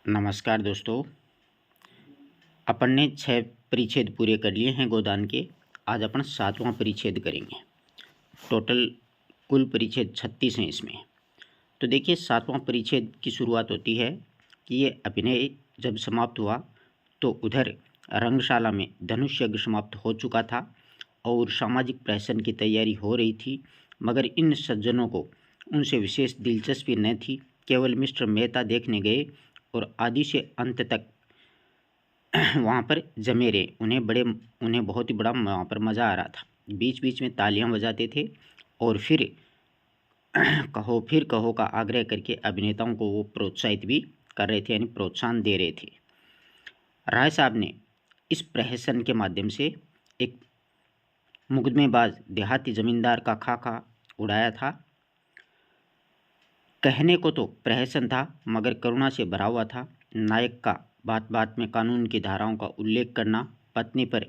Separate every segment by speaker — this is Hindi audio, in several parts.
Speaker 1: नमस्कार दोस्तों। अपन ने 6 परिच्छेद पूरे कर लिए हैं गोदान के। आज अपन 7वां परिच्छेद करेंगे। टोटल कुल परिच्छेद 36 हैं इसमें। तो देखिए 7वां परिच्छेद की शुरुआत होती है कि ये अभिनय जब समाप्त हुआ तो उधर रंगशाला में धनुष यज्ञ समाप्त हो चुका था और सामाजिक प्रहसन की तैयारी हो रही थी, मगर इन सज्जनों को उनसे विशेष दिलचस्पी न थी। केवल मिस्टर मेहता देखने गए और आदि से अंत तक वहाँ पर जमे रहे। उन्हें बहुत ही बड़ा वहाँ पर मज़ा आ रहा था। बीच बीच में तालियां बजाते थे और फिर कहो का आग्रह करके अभिनेताओं को वो प्रोत्साहित भी कर रहे थे, यानी प्रोत्साहन दे रहे थे। राय साहब ने इस प्रहसन के माध्यम से एक मुकदमेबाज देहाती जमींदार का खाका उड़ाया था। कहने को तो प्रहसन था मगर करुणा से भरा हुआ था। नायक का बात बात में कानून की धाराओं का उल्लेख करना, पत्नी पर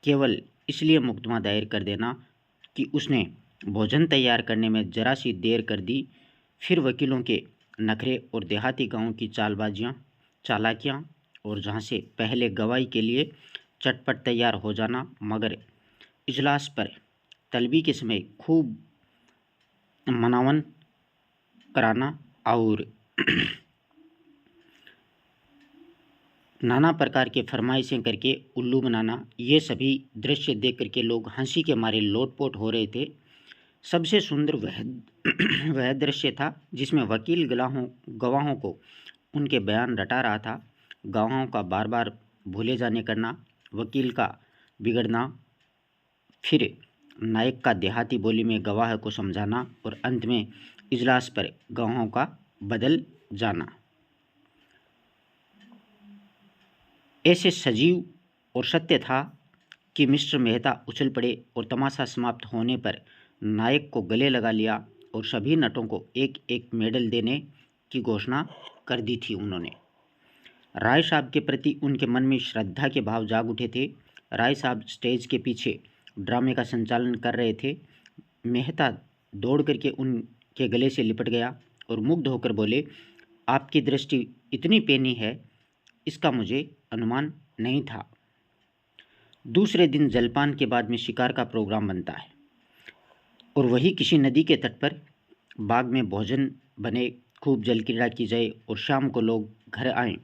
Speaker 1: केवल इसलिए मुकदमा दायर कर देना कि उसने भोजन तैयार करने में जरा सी देर कर दी, फिर वकीलों के नखरे और देहाती गांवों की चालाकियां और जहां से पहले गवाही के लिए चटपट तैयार हो जाना, मगर इजलास पर तलबी के समय खूब मनावन कराना और नाना प्रकार के फरमाइशें करके उल्लू बनाना, ये सभी दृश्य देख करके लोग हंसी के मारे लोटपोट हो रहे थे। सबसे सुंदर वह दृश्य था जिसमें वकील गवाहों को उनके बयान रटा रहा था। गवाहों का बार बार भूले जाने करना, वकील का बिगड़ना, फिर नायक का देहाती बोली में गवाह को समझाना और अंत में इजलास पर गवाहों का बदल जाना। ऐसे सजीव और सत्य था कि मिस्टर मेहता उछल पड़े और तमाशा समाप्त होने पर नायक को गले लगा लिया और सभी नटों को एक एक मेडल देने की घोषणा कर दी थी उन्होंने। राय साहब के प्रति उनके मन में श्रद्धा के भाव जाग उठे थे। राय साहब स्टेज के पीछे ड्रामे का संचालन कर रहे थे। मेहता दौड़ करके उनके गले से लिपट गया और मुग्ध होकर बोले, आपकी दृष्टि इतनी पेनी है, इसका मुझे अनुमान नहीं था। दूसरे दिन जलपान के बाद में शिकार का प्रोग्राम बनता है और वही किसी नदी के तट पर बाग में भोजन बने, खूब जल क्रीड़ा की जाए और शाम को लोग घर आएं,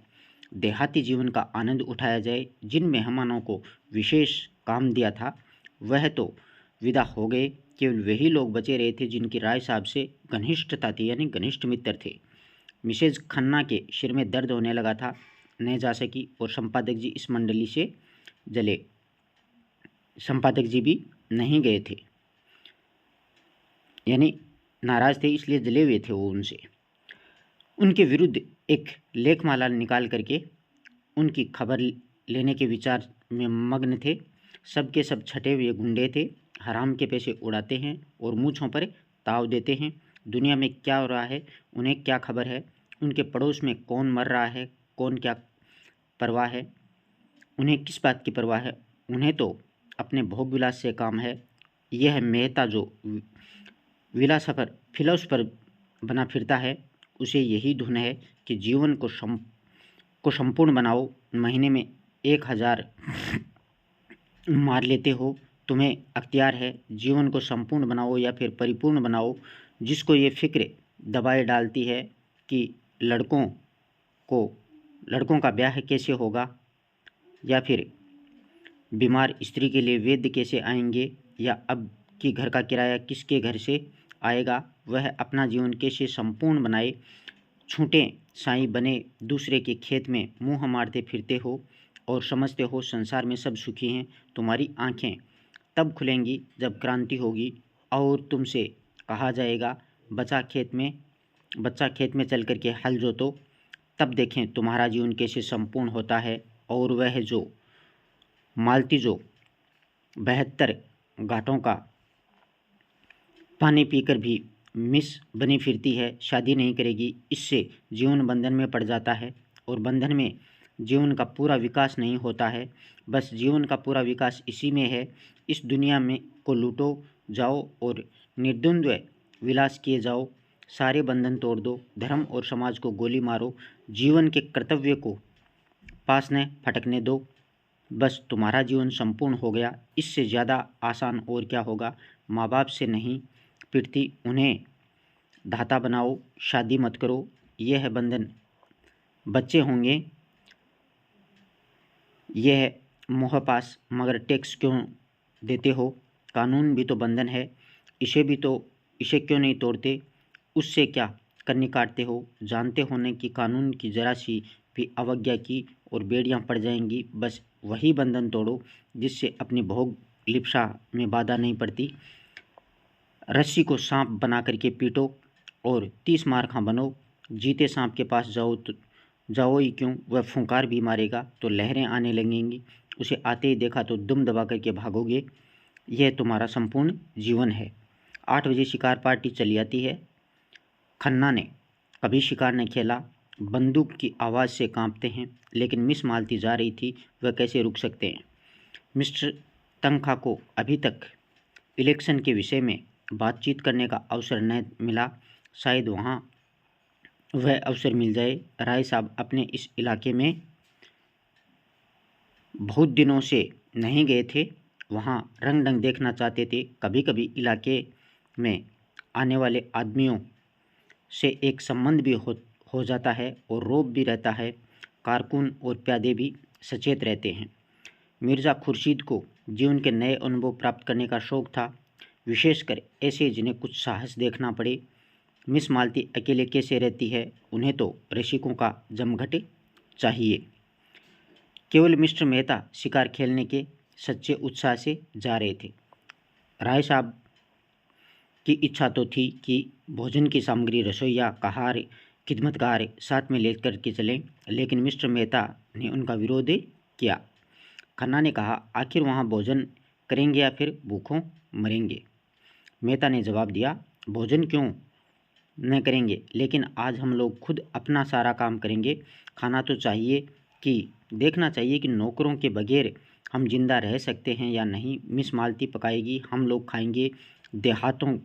Speaker 1: देहाती जीवन का आनंद उठाया जाए। जिन मेहमानों को विशेष काम दिया था वह तो विदा हो गए, केवल वही लोग बचे रहे थे जिनकी राय साहब से घनिष्ठता थी, यानी घनिष्ठ मित्र थे। मिसेज खन्ना के सिर में दर्द होने लगा था, न जा सकी और संपादक जी इस मंडली से जले। संपादक जी भी नहीं गए थे, यानी नाराज थे, इसलिए जले हुए थे वो उनसे। उनके विरुद्ध एक लेखमाला निकाल करके उनकी खबर लेने के विचार में मग्न थे। सबके सब छटे हुए गुंडे थे, हराम के पैसे उड़ाते हैं और मूँछों पर ताव देते हैं। दुनिया में क्या हो रहा है उन्हें क्या खबर है, उनके पड़ोस में कौन मर रहा है, कौन क्या परवाह है, उन्हें किस बात की परवाह है, उन्हें तो अपने भोग विलास से काम है। यह मेहता जो विलासपर फिलोसफर बना फिरता है, उसे यही धुन है कि जीवन को संपूर्ण बनाओ। महीने में 1000 मार लेते हो, तुम्हें अख्तियार है। जीवन को संपूर्ण बनाओ या फिर परिपूर्ण बनाओ। जिसको ये फिक्र दबाए डालती है कि लड़कों का ब्याह कैसे होगा, या फिर बीमार स्त्री के लिए वैद्य कैसे आएंगे, या अब की घर का किराया किसके घर से आएगा, वह अपना जीवन कैसे संपूर्ण बनाए। छूटे साईं बने दूसरे के खेत में मुंह मारते फिरते हो और समझते हो संसार में सब सुखी हैं। तुम्हारी आंखें तब खुलेंगी जब क्रांति होगी और तुमसे कहा जाएगा, बच्चा खेत में चल करके हल जोतो। तब देखें तुम्हारा जीवन कैसे संपूर्ण होता है। और वह जो मालती जो 72 घाटों का पानी पीकर भी मिस बनी फिरती है, शादी नहीं करेगी, इससे जीवन बंधन में पड़ जाता है और बंधन में जीवन का पूरा विकास नहीं होता है। बस जीवन का पूरा विकास इसी में है। इस दुनिया में को लूटो जाओ और निर्द्वंद्व विलास किए जाओ। सारे बंधन तोड़ दो, धर्म और समाज को गोली मारो, जीवन के कर्तव्य को पास न फटकने दो, बस तुम्हारा जीवन संपूर्ण हो गया। इससे ज़्यादा आसान और क्या होगा। माँ बाप से नहीं पिटती, उन्हें धाता बनाओ, शादी मत करो, यह है बंधन। बच्चे होंगे, यह मोह पास, मगर टैक्स क्यों देते हो। कानून भी तो बंधन है, इसे क्यों नहीं तोड़ते। उससे क्या कन्नी काटते हो। जानते होने कि कानून की जरा सी भी अवज्ञा की और बेड़ियां पड़ जाएंगी। बस वही बंधन तोड़ो जिससे अपनी भोग लिप्सा में बाधा नहीं पड़ती। रस्सी को सांप बना करके पीटो और 30 मार बनो। जीते सांप के पास जाओ ही क्यों, वह फुंकार भी मारेगा तो लहरें आने लगेंगी। उसे आते ही देखा तो दुम दबा करके भागोगे। यह तुम्हारा संपूर्ण जीवन है। 8 बजे शिकार पार्टी चली आती है। खन्ना ने कभी शिकार नहीं खेला, बंदूक की आवाज़ से कांपते हैं, लेकिन मिस मालती जा रही थी, वह कैसे रुक सकते हैं। मिस्टर तंखा को अभी तक इलेक्शन के विषय में बातचीत करने का अवसर न मिला, शायद वहाँ वह अवसर मिल जाए। राय साहब अपने इस इलाके में बहुत दिनों से नहीं गए थे, वहाँ रंग ढंग देखना चाहते थे। कभी कभी इलाके में आने वाले आदमियों से एक संबंध भी हो जाता है और रौब भी रहता है। कारकुन और प्यादे भी सचेत रहते हैं। मिर्ज़ा खुर्शीद को जीवन के नए अनुभव प्राप्त करने का शौक़ था, विशेषकर ऐसे जिन्हें कुछ साहस देखना पड़े। मिस मालती अकेले कैसे रहती है, उन्हें तो रसिकों का जमघट चाहिए। केवल मिस्टर मेहता शिकार खेलने के सच्चे उत्साह से जा रहे थे। राय साहब की इच्छा तो थी कि भोजन की सामग्री, रसोईया, कहार, खिदमतगार साथ में लेकर के चलें, लेकिन मिस्टर मेहता ने उनका विरोध किया। खन्ना ने कहा, आखिर वहाँ भोजन करेंगे या फिर भूखों मरेंगे। मेहता ने जवाब दिया, भोजन क्यों न करेंगे, लेकिन आज हम लोग खुद अपना सारा काम करेंगे। खाना तो चाहिए कि देखना चाहिए कि नौकरों के बगैर हम जिंदा रह सकते हैं या नहीं। मिस मालती पकाएगी, हम लोग खाएंगे। देहातों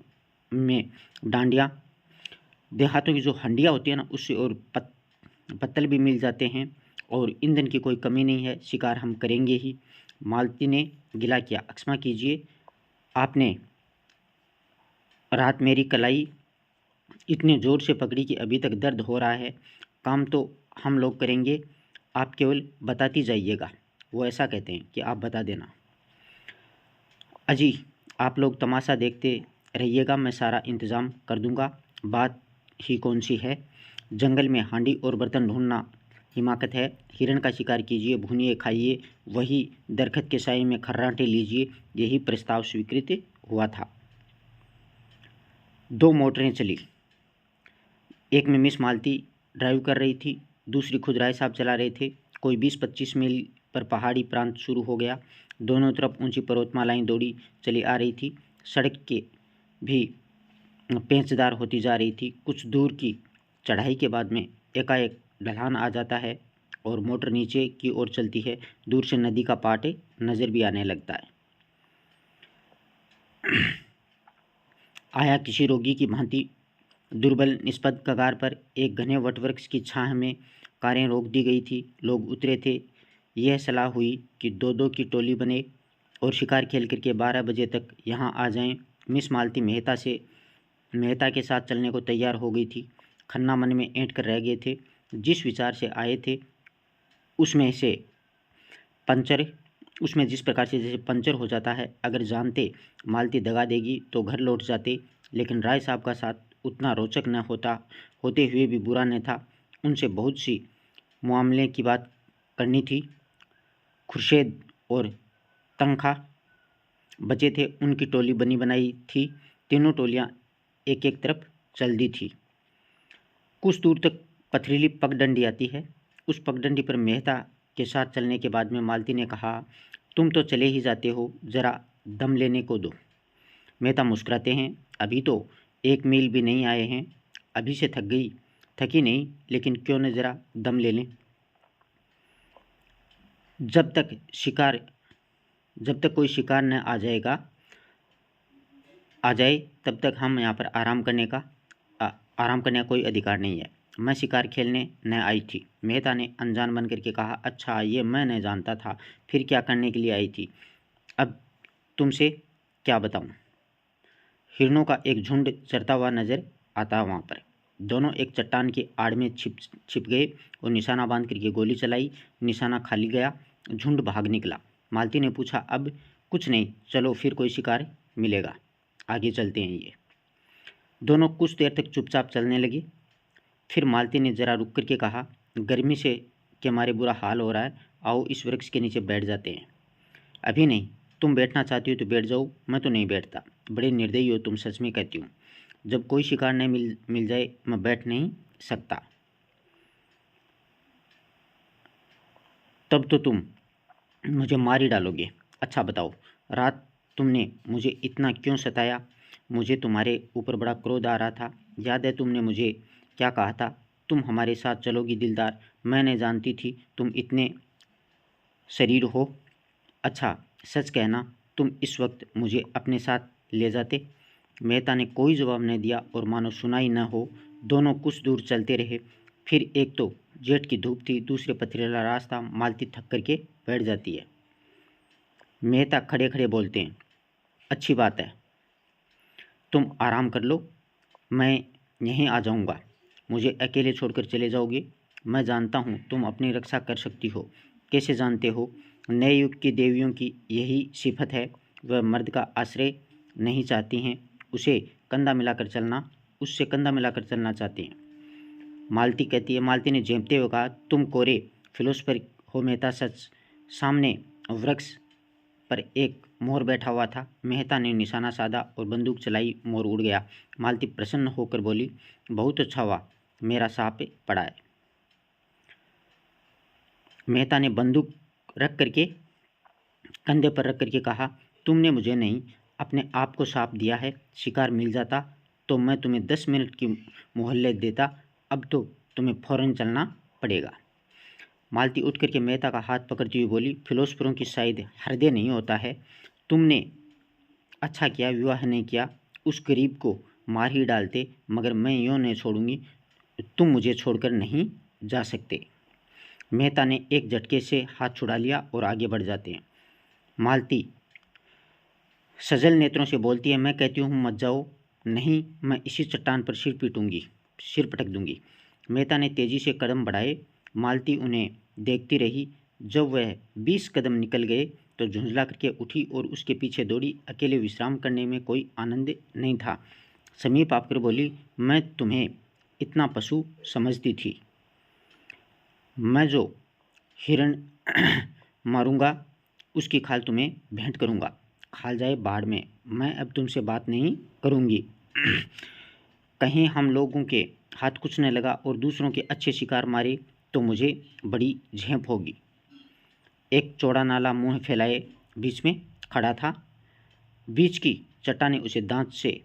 Speaker 1: में डांडियाँ, देहातों की जो हंडियाँ होती है ना, उससे और पत्तल भी मिल जाते हैं और ईंधन की कोई कमी नहीं है। शिकार हम करेंगे ही। मालती ने गिला किया, क्षमा कीजिए, आपने रात मेरी कलाई इतने ज़ोर से पकड़ी कि अभी तक दर्द हो रहा है। काम तो हम लोग करेंगे, आप केवल बताती जाइएगा। वो ऐसा कहते हैं कि आप बता देना। अजी, आप लोग तमाशा देखते रहिएगा, मैं सारा इंतज़ाम कर दूंगा। बात ही कौन सी है, जंगल में हांडी और बर्तन ढूंढना हिमाकत है। हिरण का शिकार कीजिए, भुनिए खाइए, वही दरखत के साए में खर्राटे लीजिए। यही प्रस्ताव स्वीकृत हुआ था। 2 मोटरें चली, एक में मिस मालती ड्राइव कर रही थी, दूसरी खुद राय साहब चला रहे थे। कोई 20-25 मील पर पहाड़ी प्रांत शुरू हो गया। दोनों तरफ ऊंची पर्वतमालाएं दौड़ी चली आ रही थी। सड़क के भी पेचदार होती जा रही थी। कुछ दूर की चढ़ाई के बाद में एकाएक ढलान आ जाता है और मोटर नीचे की ओर चलती है। दूर से नदी का पाट नज़र भी आने लगता है। आया किसी रोगी की भांति दुर्बल निष्पद कगार पर। एक घने वटवृक्ष की छाह में कारें रोक दी गई थी। लोग उतरे थे। यह सलाह हुई कि 2-2 की टोली बने और शिकार खेल करके 12 बजे तक यहाँ आ जाएं। मिस मालती मेहता के साथ चलने को तैयार हो गई थी। खन्ना मन में ऐंठ कर रह गए थे। जिस विचार से आए थे उसमें जिस प्रकार से जैसे पंचर हो जाता है। अगर जानते मालती दगा देगी तो घर लौट जाते, लेकिन राय साहब का साथ उतना रोचक न होते हुए भी बुरा न था। उनसे बहुत सी मामले की बात करनी थी। खुर्शेद और तंखा बचे थे, उनकी टोली बनी बनाई थी। तीनों टोलियां एक एक तरफ चल दी थी। कुछ दूर तक पथरीली पगडंडी आती है। उस पगडंडी पर मेहता के साथ चलने के बाद में मालती ने कहा, तुम तो चले ही जाते हो, ज़रा दम लेने को दो। मेहता मुस्कुराते हैं, अभी तो 1 मील भी नहीं आए हैं, अभी से थकी नहीं, लेकिन क्यों न ज़रा दम ले लें। जब तक कोई शिकार न आ जाए तब तक हम यहाँ पर आराम करने का आराम करने का कोई अधिकार नहीं है। मैं शिकार खेलने न आई थी। मेहता ने अनजान बन करके कहा। अच्छा, ये मैं नहीं जानता था। फिर क्या करने के लिए आई थी? अब तुमसे क्या बताऊं? हिरणों का एक झुंड चरता हुआ नजर आता वहाँ पर। दोनों एक चट्टान की आड़ में छिप गए और निशाना बांध करके गोली चलाई। निशाना खाली गया, झुंड भाग निकला। मालती ने पूछा, अब कुछ नहीं, चलो फिर कोई शिकार मिलेगा, आगे चलते हैं। ये दोनों कुछ देर तक चुपचाप चलने लगे। फिर मालती ने जरा रुक करके कहा, गर्मी से के मारे बुरा हाल हो रहा है, आओ इस वृक्ष के नीचे बैठ जाते हैं। अभी नहीं, तुम बैठना चाहती हो तो बैठ जाओ, मैं तो नहीं बैठता। बड़े निर्दयी हो तुम, सच में कहती हूँ। जब कोई शिकार नहीं मिल जाए मैं बैठ नहीं सकता। तब तो तुम मुझे मार ही डालोगे। अच्छा बताओ, रात तुमने मुझे इतना क्यों सताया? मुझे तुम्हारे ऊपर बड़ा क्रोध आ रहा था। याद है तुमने मुझे क्या कहा था? तुम हमारे साथ चलोगी दिलदार। मैं नहीं जानती थी तुम इतने शरीर हो। अच्छा सच कहना, तुम इस वक्त मुझे अपने साथ ले जाते? मेहता ने कोई जवाब नहीं दिया और मानो सुनाई न हो। दोनों कुछ दूर चलते रहे। फिर एक तो जेठ की धूप थी, दूसरे पथरीला रास्ता। मालती थक करके बैठ जाती है। मेहता खड़े खड़े बोलते हैं, अच्छी बात है, तुम आराम कर लो, मैं यहीं आ जाऊंगा। मुझे अकेले छोड़कर चले जाओगे? मैं जानता हूँ तुम अपनी रक्षा कर सकती हो। कैसे जानते हो? नए युग की देवियों की यही सिफत है। वह मर्द का आश्रय नहीं चाहती हैं, उसे कंधा मिलाकर चलना उससे कंधा मिलाकर चलना चाहती हैं। मालती कहती है, मालती ने झेंपते हुए कहा, तुम कोरे फिलोसफर हो मेहता। सच। सामने वृक्ष पर एक मोर बैठा हुआ था। मेहता ने निशाना साधा और बंदूक चलाई। मोर उड़ गया। मालती प्रसन्न होकर बोली, बहुत अच्छा हुआ, मेरा सांप पड़ा है। मेहता ने बंदूक रख करके कंधे पर रख करके कहा, तुमने मुझे नहीं, अपने आप को सांप दिया है। शिकार मिल जाता तो मैं तुम्हें 10 मिनट की मोहल्ले देता। अब तो तुम्हें फौरन चलना पड़ेगा। मालती उठ करके मेहता का हाथ पकड़ती हुई बोली, फिलोसफरों की शायद हृदय नहीं होता है। तुमने अच्छा किया विवाह नहीं किया, उस गरीब को मार ही डालते, मगर मैं यूँ नहीं छोड़ूंगी। तुम मुझे छोड़कर नहीं जा सकते। मेहता ने एक झटके से हाथ छुड़ा लिया और आगे बढ़ जाते हैं। मालती सजल नेत्रों से बोलती है, मैं कहती हूँ मत जाओ। नहीं, मैं इसी चट्टान पर सिर पीटूंगी, सिर पटक दूंगी। मेहता ने तेजी से कदम बढ़ाए। मालती उन्हें देखती रही। जब वह 20 कदम निकल गए तो झुंझला करके उठी और उसके पीछे दौड़ी। अकेले विश्राम करने में कोई आनंद नहीं था। समीप आकर बोली, मैं तुम्हें इतना पशु समझती थी। मैं जो हिरण मारूंगा उसकी खाल तुम्हें भेंट करूंगा। खाल जाए बाढ़ में, मैं अब तुमसे बात नहीं करूंगी। कहीं हम लोगों के हाथ कुछ न लगा और दूसरों के अच्छे शिकार मारे तो मुझे बड़ी झेप होगी। एक चौड़ा नाला मुंह फैलाए बीच में खड़ा था। बीच की चट्टानें उसे दांत से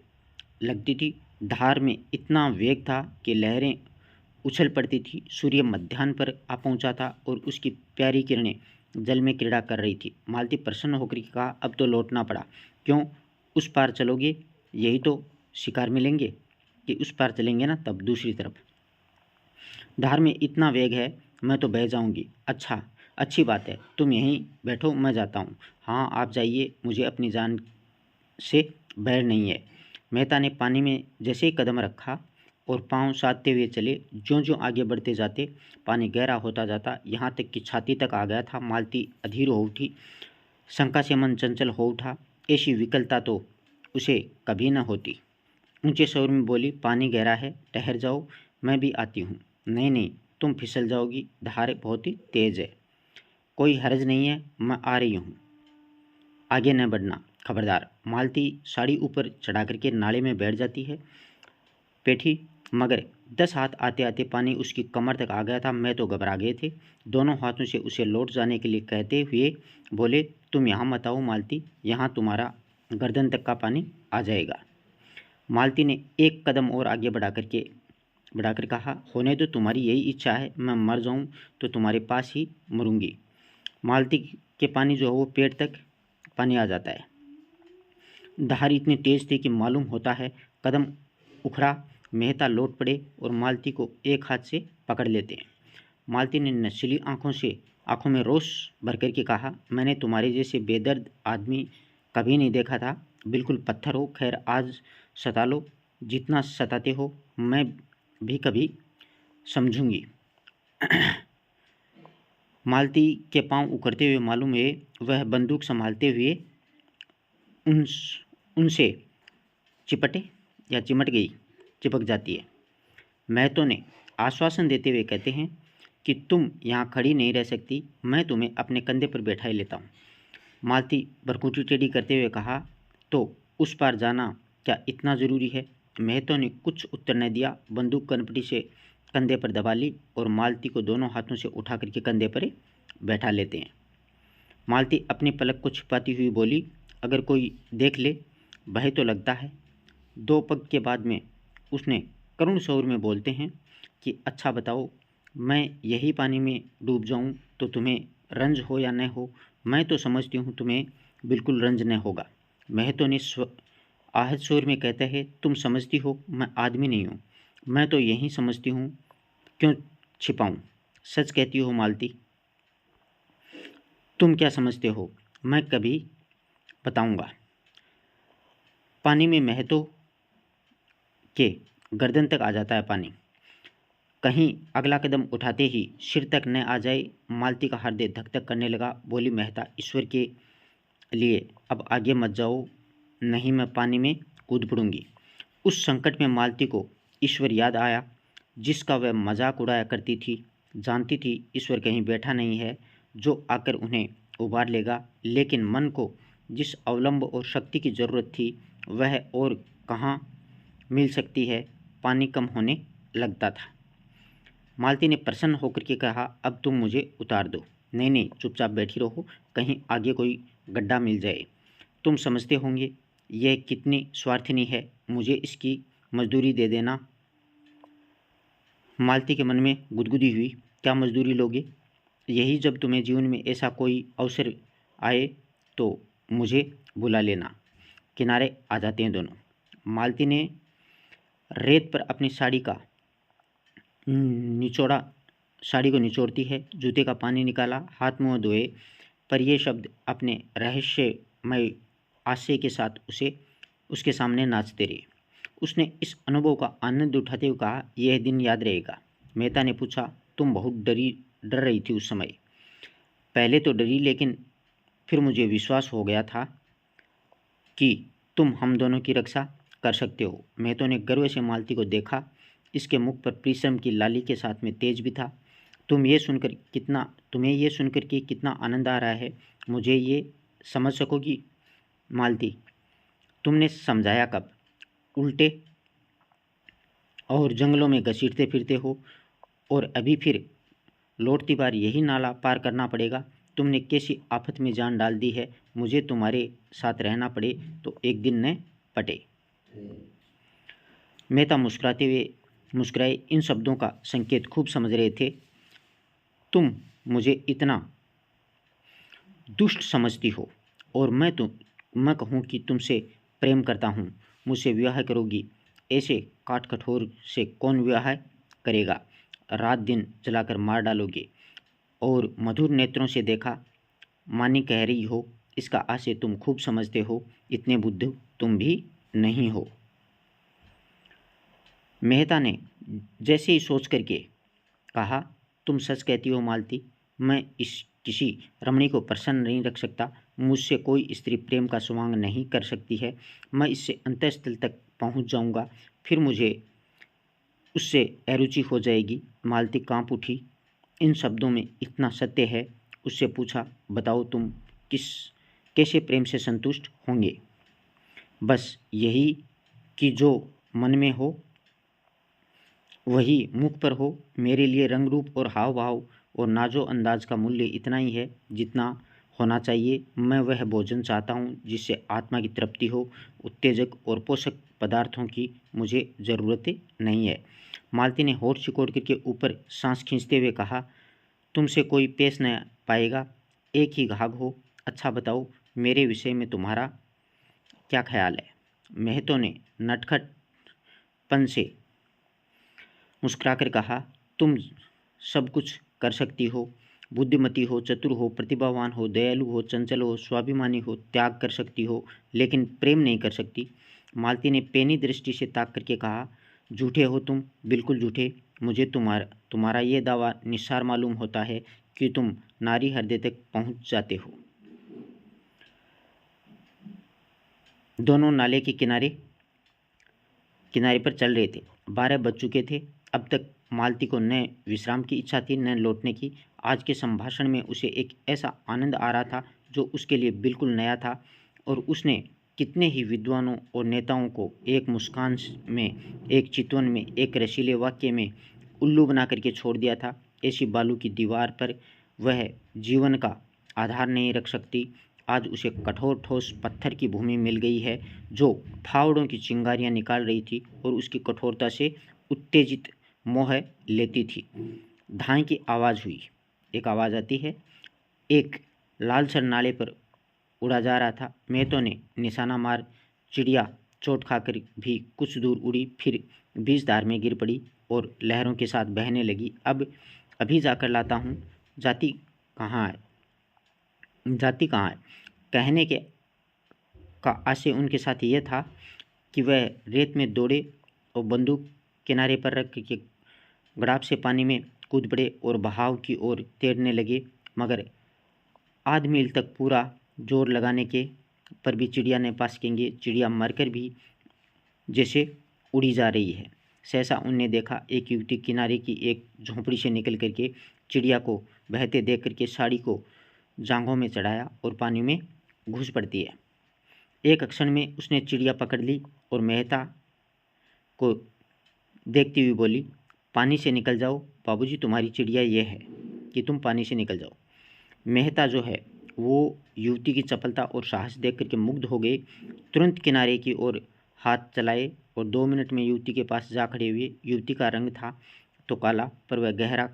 Speaker 1: लगती थी। धार में इतना वेग था कि लहरें उछल पड़ती थी। सूर्य मध्याह्न पर आ पहुंचा था और उसकी प्यारी किरणें जल में क्रीड़ा कर रही थी। मालती प्रसन्न होकर कहा, अब तो लौटना पड़ा। क्यों? उस पार चलोगे? यही तो शिकार मिलेंगे। कि उस पार चलेंगे ना, तब दूसरी तरफ धार में इतना वेग है, मैं तो बह जाऊंगी। अच्छा, अच्छी बात है, तुम यहीं बैठो, मैं जाता हूँ। हाँ आप जाइए, मुझे अपनी जान से बैर नहीं है। मेहता ने पानी में जैसे ही कदम रखा और पांव साधते हुए चले। ज्यों ज्यों आगे बढ़ते जाते पानी गहरा होता जाता, यहाँ तक कि छाती तक आ गया था। मालती अधीर हो उठी। शंका से मन चंचल हो उठा। ऐसी विकलता तो उसे कभी न होती। ऊंचे स्वर में बोली, पानी गहरा है, ठहर जाओ, मैं भी आती हूँ। नहीं नहीं, तुम फिसल जाओगी, धार बहुत ही तेज है। कोई हर्ज नहीं है, मैं आ रही हूँ, आगे न बढ़ना, खबरदार। मालती साड़ी ऊपर चढ़ा करके नाले में बैठ जाती है बैठी, मगर 10 हाथ आते आते पानी उसकी कमर तक आ गया था। मैं तो घबरा गए थे। दोनों हाथों से उसे लौट जाने के लिए कहते हुए बोले, तुम यहाँ मत आओ मालती, यहाँ तुम्हारा गर्दन तक का पानी आ जाएगा। मालती ने एक कदम और आगे बढ़ाकर कहा, होने दो, तुम्हारी यही इच्छा है, मैं मर जाऊं तो तुम्हारे पास ही मरूंगी। मालती के पानी जो है वो पेट तक पानी आ जाता है। धार इतनी तेज थी कि मालूम होता है कदम उखड़ा मेहता लौट पड़े और मालती को एक हाथ से पकड़ लेते हैं। मालती ने नशीली आंखों में रोष भर कर के कहा, मैंने तुम्हारे जैसे बेदर्द आदमी कभी नहीं देखा था। बिल्कुल पत्थर हो। खैर आज सता लो, जितना सताते हो मैं भी कभी समझूंगी। मालती के पांव उखड़ते हुए मालूम है वह बंदूक संभालते हुए उनसे चिपक जाती है। महतो ने आश्वासन देते हुए कहते हैं कि तुम यहाँ खड़ी नहीं रह सकती, मैं तुम्हें अपने कंधे पर बैठाए लेता हूँ। मालती भरकूटी टेढ़ी करते हुए कहा, तो उस पार जाना क्या इतना ज़रूरी है? महतो ने कुछ उत्तर न दिया, बंदूक कनपटी से कंधे पर दबा ली और मालती को दोनों हाथों से उठा करके कंधे पर बैठा लेते हैं। मालती अपनी पलक को छिपाती हुई बोली, अगर कोई देख ले भय तो लगता है। दो पग के बाद में उसने करुण स्वर में बोलते हैं कि अच्छा बताओ, मैं यही पानी में डूब जाऊं तो तुम्हें रंज हो या न हो? मैं तो समझती हूँ तुम्हें बिल्कुल रंज न होगा। महतो ने आहत स्वर में कहता है, तुम समझती हो मैं आदमी नहीं हूँ? मैं तो यही समझती हूँ, क्यों छिपाऊँ? सच कहती हो मालती? तुम क्या समझते हो? मैं कभी बताऊँगा। पानी में महतो के गर्दन तक आ जाता है पानी। कहीं अगला कदम उठाते ही सिर तक न आ जाए। मालती का हृदय धक धक करने लगा। बोली, मेहता ईश्वर के लिए अब आगे मत जाओ, नहीं मैं पानी में कूद पड़ूंगी। उस संकट में मालती को ईश्वर याद आया, जिसका वह मजाक उड़ाया करती थी। जानती थी ईश्वर कहीं बैठा नहीं है जो आकर उन्हें उबार लेगा, लेकिन मन को जिस अवलंब और शक्ति की जरूरत थी वह और कहाँ मिल सकती है। पानी कम होने लगता था। मालती ने प्रसन्न होकर के कहा, अब तुम मुझे उतार दो। नहीं नहीं, चुपचाप बैठी रहो, कहीं आगे कोई गड्ढा मिल जाए। तुम समझते होंगे यह कितनी स्वार्थिनी है, मुझे इसकी मजदूरी दे देना। मालती के मन में गुदगुदी हुई, क्या मजदूरी लोगे? यही जब तुम्हें जीवन में ऐसा कोई अवसर आए तो मुझे बुला लेना। किनारे आ जाते हैं दोनों। मालती ने रेत पर अपनी साड़ी को निचोड़ती है, जूते का पानी निकाला, हाथ मुँह धोए, पर यह शब्द अपने रहस्यमय आशय के साथ उसके सामने नाचते रहे। उसने इस अनुभव का आनंद उठाते हुए कहा, यह दिन याद रहेगा। मेहता ने पूछा, तुम बहुत डर रही थी उस समय? पहले तो डरी, लेकिन फिर मुझे विश्वास हो गया था कि तुम हम दोनों की रक्षा कर सकते हो। मेहतो ने गर्व से मालती को देखा। इसके मुख पर परिश्रम की लाली के साथ में तेज भी था। तुम्हें ये सुनकर कि कितना आनंद आ रहा है, मुझे ये समझ सकोगी मालती? तुमने समझाया कब? उल्टे और जंगलों में घसीटते फिरते हो और अभी फिर लौटती बार यही नाला पार करना पड़ेगा। तुमने कैसी आफत में जान डाल दी है। मुझे तुम्हारे साथ रहना पड़े तो एक दिन न पटे। मेहता मुस्कुराए। इन शब्दों का संकेत खूब समझ रहे थे। तुम मुझे इतना दुष्ट समझती हो और मैं कहूँ कि तुमसे प्रेम करता हूँ, मुझसे विवाह करोगी? ऐसे काट कठोर से कौन विवाह करेगा? रात दिन जलाकर मार डालोगे। और मधुर नेत्रों से देखा, मानी कह रही हो, इसका आशय तुम खूब समझते हो, इतने बुद्धू तुम भी नहीं हो। मेहता ने जैसे ही सोच करके कहा, तुम सच कहती हो मालती, मैं किसी रमणी को प्रसन्न नहीं रख सकता। मुझसे कोई स्त्री प्रेम का सुवांग नहीं कर सकती है। मैं इससे अंतःस्थल तक पहुंच जाऊंगा, फिर मुझे उससे अरुचि हो जाएगी। मालती कांप उठी। इन शब्दों में इतना सत्य है। उससे पूछा, बताओ तुम कैसे प्रेम से संतुष्ट होंगे? बस यही कि जो मन में हो वही मुख पर हो। मेरे लिए रंग रूप और हाव भाव और नाजो अंदाज का मूल्य इतना ही है जितना होना चाहिए। मैं वह भोजन चाहता हूँ जिससे आत्मा की तृप्ति हो। उत्तेजक और पोषक पदार्थों की मुझे ज़रूरत नहीं है। मालती ने होठ सिकोड़ करके ऊपर सांस खींचते हुए कहा, तुमसे कोई पेश न पाएगा, एक ही घाघ हो। अच्छा बताओ, मेरे विषय में तुम्हारा क्या ख्याल है? महतो ने नटखटपन से मुस्कुराकर कहा, तुम सब कुछ कर सकती हो, बुद्धिमती हो, चतुर हो, प्रतिभावान हो, दयालु हो, चंचल हो, स्वाभिमानी हो, त्याग कर सकती हो, लेकिन प्रेम नहीं कर सकती। मालती ने पेनी दृष्टि से ताक करके कहा, झूठे हो तुम, बिल्कुल झूठे। मुझे तुम्हारा ये दावा निस्सार मालूम होता है कि तुम नारी हृदय तक पहुंच जाते हो। दोनों नाले के किनारे पर चल रहे थे। 12 बज चुके थे। अब तक मालती को न विश्राम की इच्छा थी न लौटने की। आज के संभाषण में उसे एक ऐसा आनंद आ रहा था जो उसके लिए बिल्कुल नया था, और उसने कितने ही विद्वानों और नेताओं को एक मुस्कान में, एक चितवन में, एक रसीले वाक्य में उल्लू बना करके छोड़ दिया था। ऐसी बालू की दीवार पर वह जीवन का आधार नहीं रख सकती। आज उसे कठोर ठोस पत्थर की भूमि मिल गई है जो फावड़ों की चिंगारियां निकाल रही थी और उसकी कठोरता से उत्तेजित मोह लेती थी। धाई की आवाज़ हुई। एक आवाज़ आती है। एक लालसर नाले पर उड़ा जा रहा था। मेहतो ने निशाना मार। चिड़िया चोट खाकर भी कुछ दूर उड़ी, फिर बीच धार में गिर पड़ी और लहरों के साथ बहने लगी। अब अभी जाकर लाता हूँ। जाती कहाँ है? जाती कहाँ है? कहने के का आशय उनके साथ यह था कि वह रेत में दौड़े और बंदूक किनारे पर रख के गड़ाप से पानी में कूद पड़े और बहाव की ओर तैरने लगे। मगर आध मील तक पूरा जोर लगाने के पर भी चिड़िया ने पास केंगे। चिड़िया मरकर भी जैसे उड़ी जा रही है। सहसा उनने देखा एक युवती किनारे की एक झोंपड़ी से निकल करके चिड़िया को बहते देख करके साड़ी को जांघों में चढ़ाया और पानी में घुस पड़ती है। एक क्षण में उसने चिड़िया पकड़ ली और मेहता को देखती हुई बोली, पानी से निकल जाओ बाबूजी, तुम्हारी चिड़िया ये है कि तुम पानी से निकल जाओ। मेहता जो है वो युवती की चपलता और साहस देख करके मुग्ध हो गए। तुरंत किनारे की ओर हाथ चलाए और 2 मिनट में युवती के पास जा खड़े हुए। युवती का रंग था तो काला, पर वह गहरा,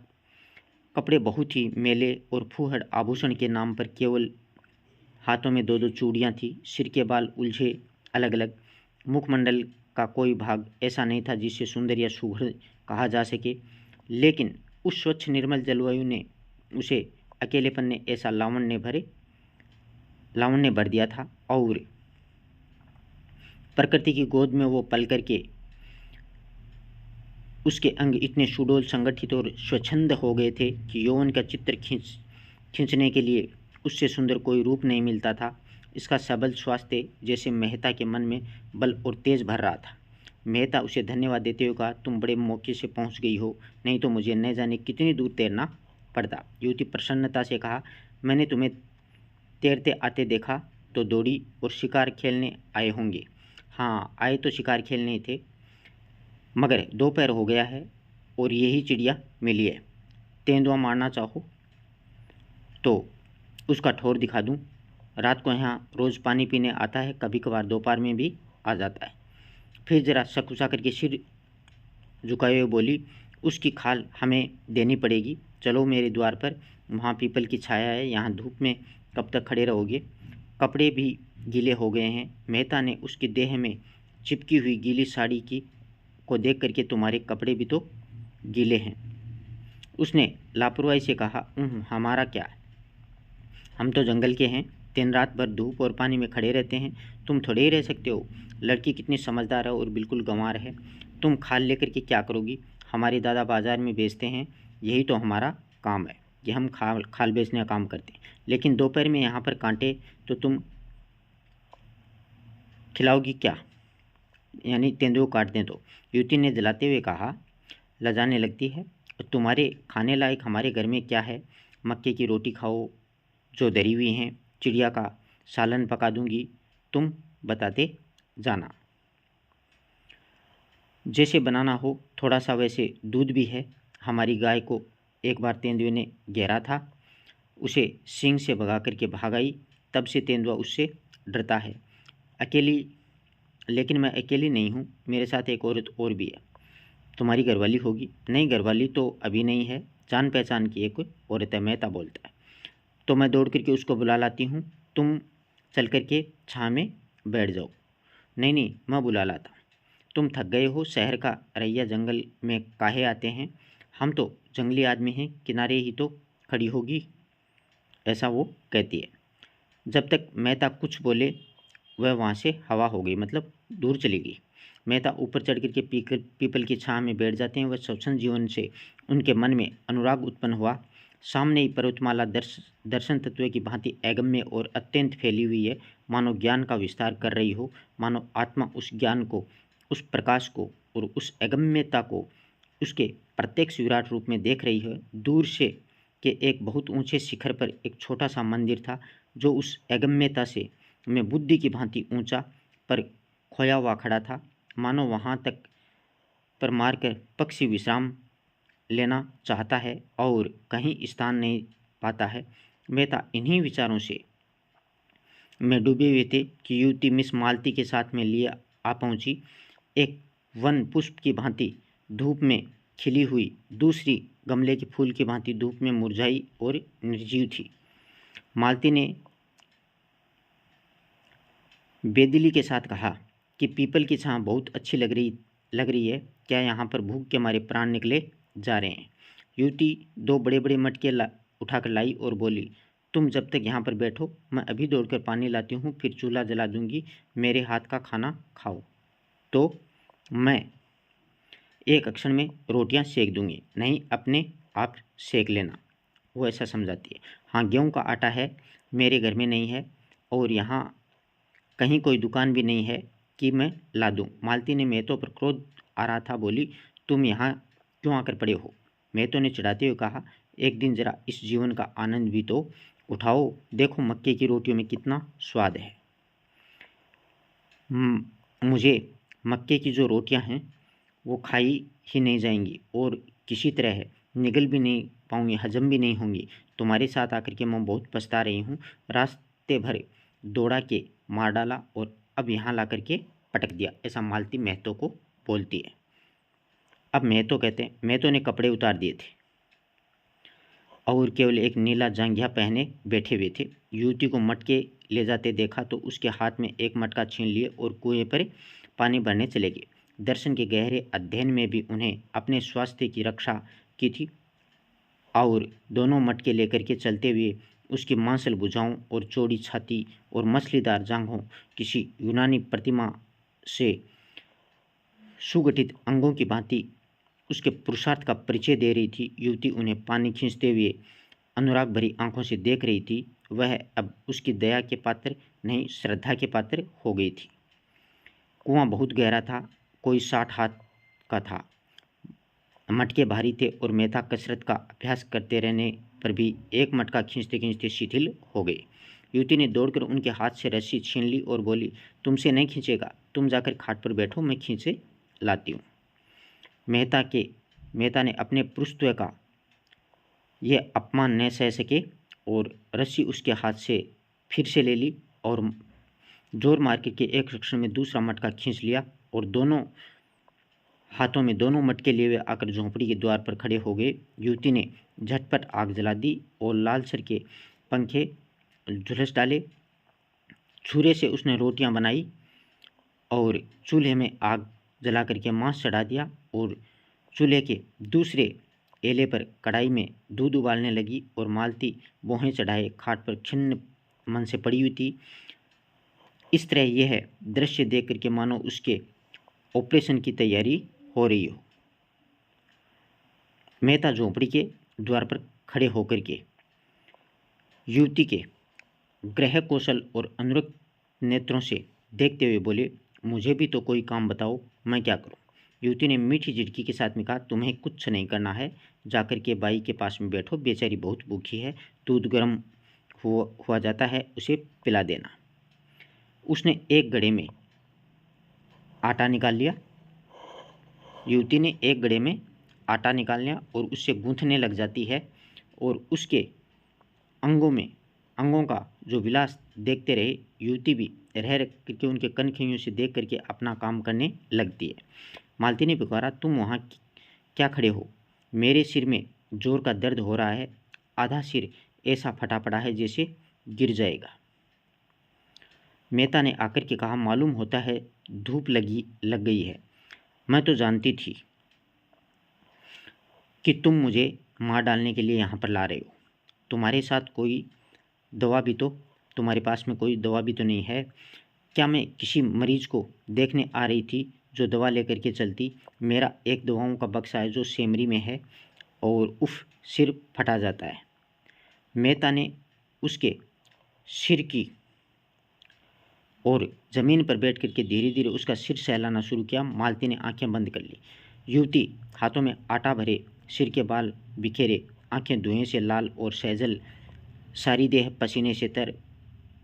Speaker 1: कपड़े बहुत ही मैले और फूहड़ आभूषण के नाम पर केवल हाथों में 2-2 चूड़ियाँ थी। सिर के बाल उलझे अलग अलग। मुखमंडल का कोई भाग ऐसा नहीं था जिसे सुंदर या सुघड़ कहा जा सके, लेकिन उस स्वच्छ निर्मल जलवायु ने उसे अकेलेपन ने ऐसा लावण्य भर दिया था और प्रकृति की गोद में वो पल करके उसके अंग इतने सुडौल, संगठित और स्वच्छंद हो गए थे कि यौवन का चित्र खींचने के लिए उससे सुंदर कोई रूप नहीं मिलता था। इसका सबल स्वास्थ्य जैसे मेहता के मन में बल और तेज भर रहा था। मेहता उसे धन्यवाद देते हुए कहा, तुम बड़े मौके से पहुंच गई हो, नहीं तो मुझे न जाने कितनी दूर तैरना पड़ता। युवती प्रसन्नता से कहा, मैंने तुम्हें तैरते आते देखा तो दौड़ी और शिकार खेलने आए होंगे। हाँ, आए तो शिकार खेलने ही थे, मगर दोपहर हो गया है और यही चिड़िया मिली है। तेंदुआ मारना चाहो तो उसका ठौर दिखा दूं। रात को यहाँ रोज़ पानी पीने आता है, कभी कभार दोपहर में भी आ जाता है। फिर जरा सकुचा करके सिर झुकाए हुए बोली, उसकी खाल हमें देनी पड़ेगी। चलो मेरे द्वार पर, वहाँ पीपल की छाया है, यहाँ धूप में कब तक खड़े रहोगे? कपड़े भी गीले हो गए हैं। मेहता ने उसकी देह में चिपकी हुई गीली साड़ी को देख करके, तुम्हारे कपड़े भी तो गीले हैं। उसने लापरवाही से कहा, हमारा क्या, हम तो जंगल के हैं, दिन रात भर धूप और पानी में खड़े रहते हैं, तुम थोड़े ही रह सकते हो। लड़की कितनी समझदार है और बिल्कुल गंवार है। तुम खाल लेकर के क्या करोगी? हमारे दादा बाजार में बेचते हैं, यही तो हमारा काम है कि हम खाल बेचने का काम करते हैं। लेकिन दोपहर में यहाँ पर कांटे तो तुम खिलाओगी क्या? यानी तेंदुए काट दें तो? युवती ने जलाते हुए कहा, लजाने लगती है। तुम्हारे खाने लायक हमारे घर में क्या है? मक्के की रोटी खाओ जो धरी हुई हैं, चिड़िया का सालन पका दूंगी, तुम बताते जाना जैसे बनाना हो। थोड़ा सा वैसे दूध भी है। हमारी गाय को एक बार तेंदुए ने घेरा था, उसे सींग से भगा करके भाग आई, तब से तेंदुआ उससे डरता है। अकेली, लेकिन मैं अकेली नहीं हूँ, मेरे साथ एक औरत और भी है। तुम्हारी घरवाली होगी? नहीं, घरवाली तो अभी नहीं है, जान पहचान की एक औरत है, मेहता बोलता है। तो मैं दौड़ करके उसको बुला लाती हूँ, तुम चल करके छाँव में बैठ जाओ। नहीं नहीं, मैं बुला लाता। तुम थक गए हो, शहर का रैया जंगल में काहे आते हैं, हम तो जंगली आदमी हैं, किनारे ही तो खड़ी होगी, ऐसा वो कहती है। जब तक मेहता कुछ बोले वह वहाँ से हवा हो गई, मतलब दूर चली गई। मेहता ऊपर चढ़ कर के पीपल की छाँव में बैठ जाते हैं। वह स्वच्छंद जीवन से उनके मन में अनुराग उत्पन्न हुआ। सामने ही पर्वतमाला दर्शन तत्व की भांति अगम्य और अत्यंत फैली हुई है, मानो ज्ञान का विस्तार कर रही हो, मानो आत्मा उस ज्ञान को, उस प्रकाश को और उस अगम्यता को उसके प्रत्यक्ष विराट रूप में देख रही है। दूर से के एक बहुत ऊंचे शिखर पर एक छोटा सा मंदिर था, जो उस अगम्यता से में बुद्धि की भांति ऊंचा पर खोया हुआ खड़ा था, मानो वहाँ तक पर मारकर पक्षी विश्राम लेना चाहता है और कहीं स्थान नहीं पाता है। मेहता इन्हीं विचारों से में डूबे हुए थे कि युवती मिस मालती के साथ में लिए आ पहुंची। एक वन पुष्प की भांति धूप में खिली हुई, दूसरी गमले के फूल की भांति धूप में मुरझाई और निर्जीव थी। मालती ने बेदिली के साथ कहा कि पीपल की छांव बहुत अच्छी लग रही है, क्या यहाँ पर भूख के मारे प्राण निकले जा रहे हैं। युवती दो बड़े बड़े मटके उठाकर लाई और बोली, तुम जब तक यहाँ पर बैठो, मैं अभी दौड़कर पानी लाती हूँ, फिर चूल्हा जला दूंगी, मेरे हाथ का खाना खाओ तो मैं एक क्षण में रोटियाँ सेक दूंगी, नहीं अपने आप सेक लेना। वो ऐसा समझाती है। हाँ, गेहूँ का आटा है, मेरे घर में नहीं है और यहाँ कहीं कोई दुकान भी नहीं है कि मैं ला दूँ। मालती ने मेहतो पर क्रोध आ रहा था, बोली, तुम यहाँ क्यों आकर पड़े हो। मेहतो ने चिढ़ाते हुए कहा, एक दिन जरा इस जीवन का आनंद भी तो उठाओ, देखो मक्के की रोटियों में कितना स्वाद है। मुझे मक्के की जो रोटियां हैं वो खाई ही नहीं जाएंगी और किसी तरह निगल भी नहीं पाऊंगी, हजम भी नहीं होंगी। तुम्हारे साथ आकर के मैं बहुत पछता रही हूँ। रास्ते भर दौड़ा के मार डाला और अब यहाँ ला करके पटक दिया, ऐसा मालती मेहतो को बोलती है। अब मेहतो कहते हैं, मेहतो ने कपड़े उतार दिए थे और केवल एक नीला जांघिया पहने बैठे हुए थे। युवती को मटके ले जाते देखा तो उसके हाथ में एक मटका छीन लिए और कुएं पर पानी भरने चले गए। दर्शन के गहरे अध्ययन में भी उन्हें अपने स्वास्थ्य की रक्षा की थी और दोनों मटके लेकर के चलते हुए उसकी मांसल भुजाओं और चौड़ी छाती और मछलीदार जांघों किसी यूनानी प्रतिमा से सुगठित अंगों की भांति उसके पुरुषार्थ का परिचय दे रही थी। युवती उन्हें पानी खींचते हुए अनुराग भरी आंखों से देख रही थी। वह अब उसकी दया के पात्र नहीं, श्रद्धा के पात्र हो गई थी। कुआं बहुत गहरा था, कोई 60 हाथ का था। मटके भारी थे और मेहता कसरत का अभ्यास करते रहने पर भी एक मटका खींचते खींचते शिथिल हो गए। युवती ने दौड़कर उनके हाथ से रस्सी छीन ली और बोली, तुमसे नहीं खींचेगा, तुम जाकर खाट पर बैठो, मैं खींचे लाती हूँ। मेहता ने अपने पुरुषत्व का यह अपमान न सह सके और रस्सी उसके हाथ से फिर से ले ली और जोर मार के एक क्षण में दूसरा मटका खींच लिया और दोनों हाथों में दोनों मटके लिए हुए आकर झोंपड़ी के द्वार पर खड़े हो गए। युवती ने झटपट आग जला दी और लाल सर के पंखे झुलस डाले। छुरे से उसने रोटियां बनाई और चूल्हे में आग जला करके मांस चढ़ा दिया और चूल्हे के दूसरे एले पर कढ़ाई में दूध उबालने लगी और मालती बोहें चढ़ाए खाट पर खिन्न मन से पड़ी हुई थी। इस तरह यह दृश्य देख करके मानो उसके ऑपरेशन की तैयारी हो रही हो। मेहता झोंपड़ी के द्वार पर खड़े होकर के युवती के ग्रह कौशल और अनुरक्त नेत्रों से देखते हुए बोले, मुझे भी तो कोई काम बताओ, मैं क्या करूं। युवती ने मीठी झिड़की के साथ में कहा, तुम्हें कुछ नहीं करना है, जाकर के बाई के पास में बैठो, बेचारी बहुत भूखी है, दूध गर्म हुआ जाता है, उसे पिला देना। उसने एक गड़े में आटा निकाल लिया। युवती ने एक गड़े में आटा निकाल लिया और उससे गूंथने लग जाती है और उसके अंगों का जो विलास देखते रहे युवती भी रह करके उनके कनखियों से देख करके अपना काम करने लगती है। मालती ने पुकारा, तुम वहाँ क्या खड़े हो, मेरे सिर में जोर का दर्द हो रहा है, आधा सिर ऐसा फटा पड़ा है जैसे गिर जाएगा। मेहता ने आकर के कहा, मालूम होता है धूप लग गई है, मैं तो जानती थी कि तुम मुझे मार डालने के लिए यहाँ पर ला रहे हो। तुम्हारे साथ कोई दवा भी तो तुम्हारे पास में कोई दवा भी तो नहीं है क्या? मैं किसी मरीज को देखने आ रही थी जो दवा लेकर के चलती। मेरा एक दवाओं का बक्सा है जो सेमरी में है और उफ, सिर फटा जाता है। मेहता ने उसके सिर की और ज़मीन पर बैठ करके धीरे धीरे उसका सिर सहलाना शुरू किया। मालती ने आंखें बंद कर ली। युवती हाथों में आटा भरे, सिर के बाल बिखेरे, आंखें धुएं से लाल और सैजल, सारी देह पसीने से तर,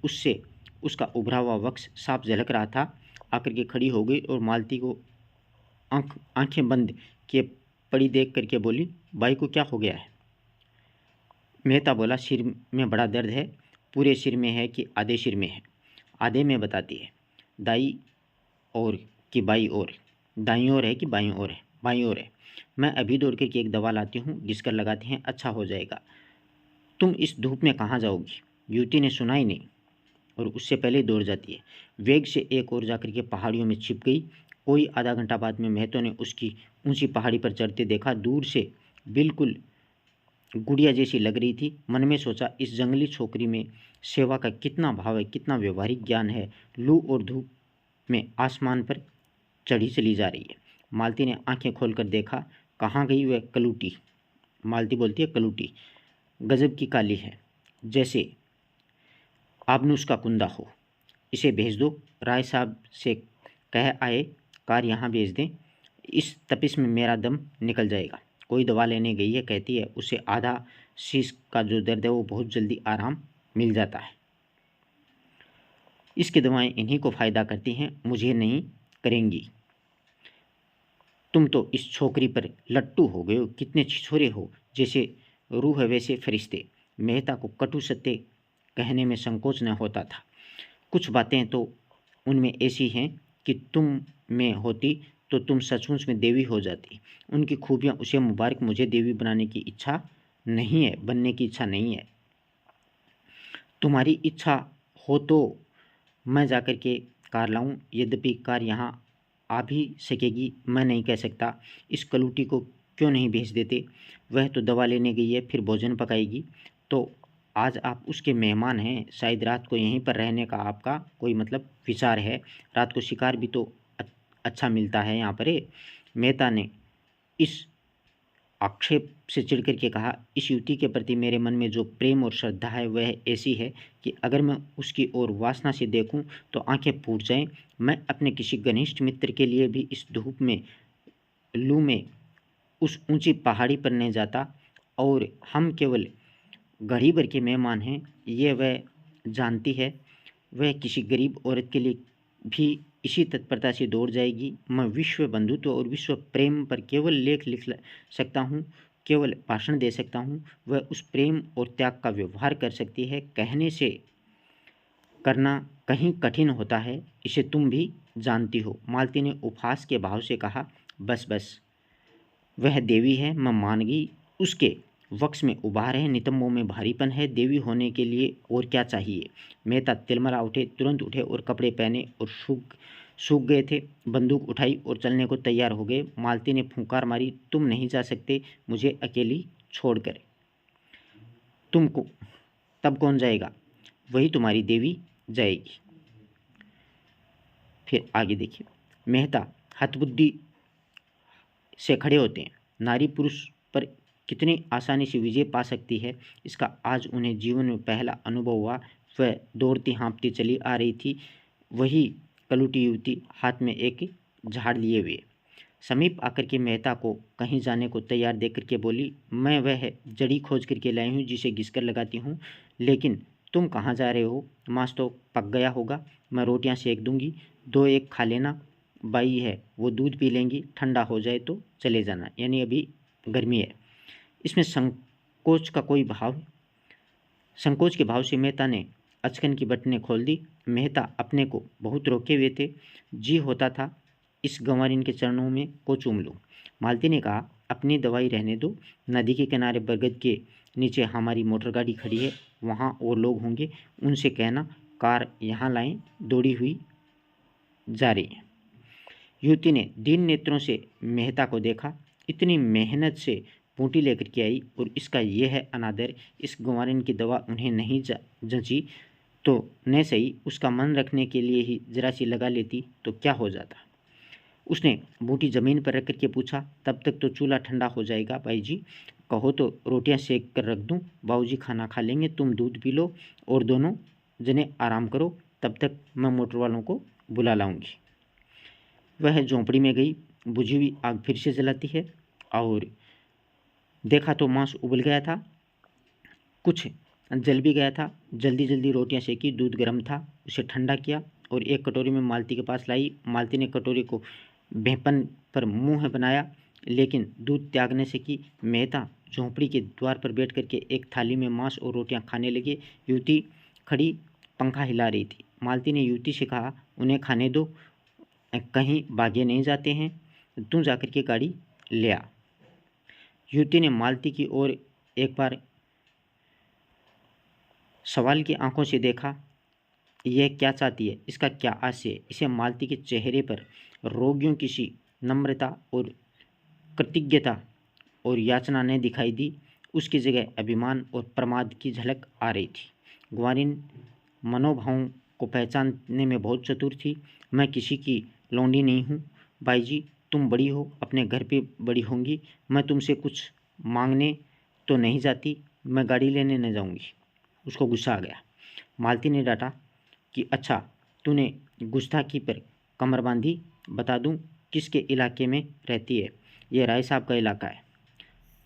Speaker 1: उससे उसका उभरा हुआ वक्ष साफ झलक रहा था। आकर के खड़ी हो गई और मालती को आंखें बंद किए पड़ी देख करके बोली, भाई को क्या हो गया है? मेहता बोला, सिर में बड़ा दर्द है। पूरे सिर में है कि आधे सिर में है? आधे में बताती है। दाई और कि बाई ओर? दाई ओर है कि बाई ओर है? बाई ओर है। मैं अभी दौड़ करके एक दवा लाती हूँ, घिसकर लगाते हैं, अच्छा हो जाएगा। तुम इस धूप में कहाँ जाओगी? युवती ने सुना ही नहीं और उससे पहले ही दौड़ जाती है। वेग से एक ओर जाकर के पहाड़ियों में छिप गई। कोई आधा घंटा बाद में महतो ने उसकी ऊंची पहाड़ी पर चढ़ते देखा। दूर से बिल्कुल गुड़िया जैसी लग रही थी। मन में सोचा, इस जंगली छोकरी में सेवा का कितना भाव है, कितना व्यवहारिक ज्ञान है। लू और धूप में आसमान पर चढ़ी चली जा रही है। मालती ने आंखें खोलकर देखा, कहाँ गई वह कलूटी? मालती बोलती है, कलूटी गजब की काली है, जैसे आबनूस का कुंदा हो। इसे भेज दो, राय साहब से कह आए कार यहाँ भेज दें। इस तपिश में मेरा दम निकल जाएगा। कोई दवा लेने गई है, कहती है उसे आधा शीश का जो दर्द है वो बहुत जल्दी आराम मिल जाता है। इसकी दवाएं इन्हीं को फ़ायदा करती हैं, मुझे नहीं करेंगी। तुम तो इस छोकरी पर लट्टू हो गए हो, कितने छिछोरे हो, जैसे रूह है वैसे फरिश्ते। मेहता को कटु सत्य कहने में संकोच न होता था। कुछ बातें तो उनमें ऐसी हैं कि तुम में होती तो तुम सचमुच में देवी हो जाती। उनकी खूबियाँ उसे मुबारक, मुझे देवी बनाने की इच्छा नहीं है, बनने की इच्छा नहीं है। तुम्हारी इच्छा हो तो मैं जाकर के कार लाऊं, यद्यपि कार यहाँ आ भी सकेगी, मैं नहीं कह सकता। इस कलूटी को क्यों नहीं भेज देते? वह तो दवा लेने गई है, फिर भोजन पकाएगी। तो आज आप उसके मेहमान हैं, शायद रात को यहीं पर रहने का आपका कोई मतलब विचार है। रात को शिकार भी तो अच्छा मिलता है यहाँ पर। मेहता ने इस आक्षेप से चिढ़ करके कहा, इस युवती के प्रति मेरे मन में जो प्रेम और श्रद्धा है वह ऐसी है कि अगर मैं उसकी ओर वासना से देखूं तो आंखें फूट जाएं। मैं अपने किसी घनिष्ठ मित्र के लिए भी इस धूप में, लू में, उस ऊंची पहाड़ी पर नहीं जाता। और हम केवल घड़ी भर के मेहमान हैं, ये वह जानती है। वह किसी गरीब औरत के लिए भी इसी तत्परता से दौड़ जाएगी। मैं विश्व बंधुत्व और विश्व प्रेम पर केवल लेख लिख सकता हूँ, केवल भाषण दे सकता हूँ। वह उस प्रेम और त्याग का व्यवहार कर सकती है। कहने से करना कहीं कठिन होता है, इसे तुम भी जानती हो। मालती ने उपहास के भाव से कहा, बस बस, वह देवी है, मैं मान गई। उसके वक्ष में उभार है, नितंबों में भारीपन है। देवी होने के लिए और क्या चाहिए? मेहता तिलमला उठे, तुरंत उठे और कपड़े पहने और सूख गए थे। बंदूक उठाई और चलने को तैयार हो गए। मालती ने फूंकार मारी, तुम नहीं जा सकते मुझे अकेली छोड़कर। तुमको तब कौन जाएगा? वही तुम्हारी देवी जाएगी। फिर आगे देखिए, मेहता हतबुद्धि से खड़े होते हैं। नारी पुरुष पर कितनी आसानी से विजय पा सकती है, इसका आज उन्हें जीवन में पहला अनुभव हुआ। वह दौड़ती हाँफती चली आ रही थी, वही कलूटी युवती हाथ में एक झाड़ लिए हुए। समीप आकर के मेहता को कहीं जाने को तैयार देख करके बोली, मैं वह जड़ी खोज करके लाई हूँ जिसे घिसकर लगाती हूँ, लेकिन तुम कहाँ जा रहे हो? मांस तो पक गया होगा, मैं रोटियाँ सेक दूंगी, दो एक खा लेना। बाई है वो दूध पी लेंगी, ठंडा हो जाए तो चले जाना, यानी अभी गर्मी है। इसमें संकोच का कोई भाव, संकोच के भाव से मेहता ने अचकन की बटनें खोल दी। मेहता अपने को बहुत रोके हुए थे। जी होता था इस गंवारिन के चरणों में को चूम लूं। मालती ने कहा, अपनी दवाई रहने दो। नदी के किनारे बरगद के नीचे हमारी मोटर गाड़ी खड़ी है, वहाँ और लोग होंगे, उनसे कहना कार यहाँ लाएं, दौड़ी हुई जा रही है। युवती ने दीन नेत्रों से मेहता को देखा। इतनी मेहनत से बूटी लेकर के आई और इसका यह है अनादर। इस ग्वारिन की दवा उन्हें नहीं जंची तो न सही उसका मन रखने के लिए ही जरा सी लगा लेती तो क्या हो जाता। उसने बूटी ज़मीन पर रख करके पूछा, तब तक तो चूल्हा ठंडा हो जाएगा भाई जी, कहो तो रोटियां सेक कर रख दूं, बाबूजी खाना खा लेंगे, तुम दूध पी लो और दोनों जने आराम करो, तब तक मैं मोटर वालों को बुला लाऊंगी। वह झोंपड़ी में गई, बुझी हुई आग फिर से जलाती है और देखा तो मांस उबल गया था, कुछ जल भी गया था। जल्दी जल्दी रोटियां सेकी, दूध गर्म था, उसे ठंडा किया और एक कटोरी में मालती के पास लाई। मालती ने कटोरी को भेपन पर मुंह बनाया, लेकिन दूध त्यागने से की। मेहता झोंपड़ी के द्वार पर बैठ करके एक थाली में मांस और रोटियां खाने लगे। युवती खड़ी पंखा हिला रही थी। मालती ने युवती से कहा, उन्हें खाने दो, कहीं भागे नहीं जाते हैं, तू जाकर के गाड़ी ले आ। युवती ने मालती की ओर एक बार सवाल की आंखों से देखा। यह क्या चाहती है, इसका क्या आशय है। इसे मालती के चेहरे पर रोगियों की सी नम्रता और कृतज्ञता और याचना ने दिखाई दी। उसकी जगह अभिमान और प्रमाद की झलक आ रही थी। ग्वारिन मनोभावों को पहचानने में बहुत चतुर थी। मैं किसी की लौंडी नहीं हूँ बाई जी, तुम बड़ी हो, अपने घर पे बड़ी होंगी, मैं तुमसे कुछ मांगने तो नहीं जाती, मैं गाड़ी लेने न जाऊँगी। उसको गुस्सा आ गया। मालती ने डांटा कि अच्छा, तूने गुस्ताखी पर कमर बांधी, बता दूं किसके इलाके में रहती है। यह राय साहब का इलाका है,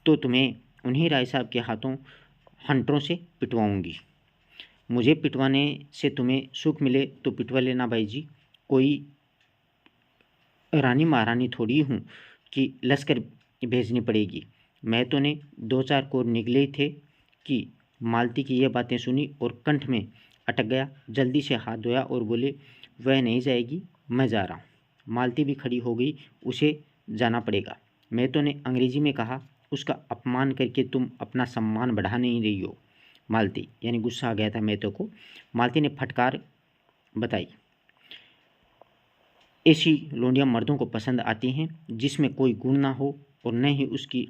Speaker 1: तो तुम्हें उन्हीं राय साहब के हाथों हंटरों से पिटवाऊंगी। मुझे पिटवाने से तुम्हें सुख मिले तो पिटवा लेना भाई जी, कोई रानी महारानी थोड़ी हूँ कि लश्कर भेजनी पड़ेगी। महतो ने दो चार कोर निकले ही थे कि मालती की यह बातें सुनी और कंठ में अटक गया। जल्दी से हाथ धोया और बोले, वह नहीं जाएगी, मैं जा रहा हूँ। मालती भी खड़ी हो गई, उसे जाना पड़ेगा। महतो ने अंग्रेजी में कहा, उसका अपमान करके तुम अपना सम्मान बढ़ा नहीं रही हो मालती, यानी गुस्सा आ गया था महतो को। मालती ने फटकार बताई, ऐसी लोंडियाँ मर्दों को पसंद आती हैं जिसमें कोई गुण ना हो और न ही उसकी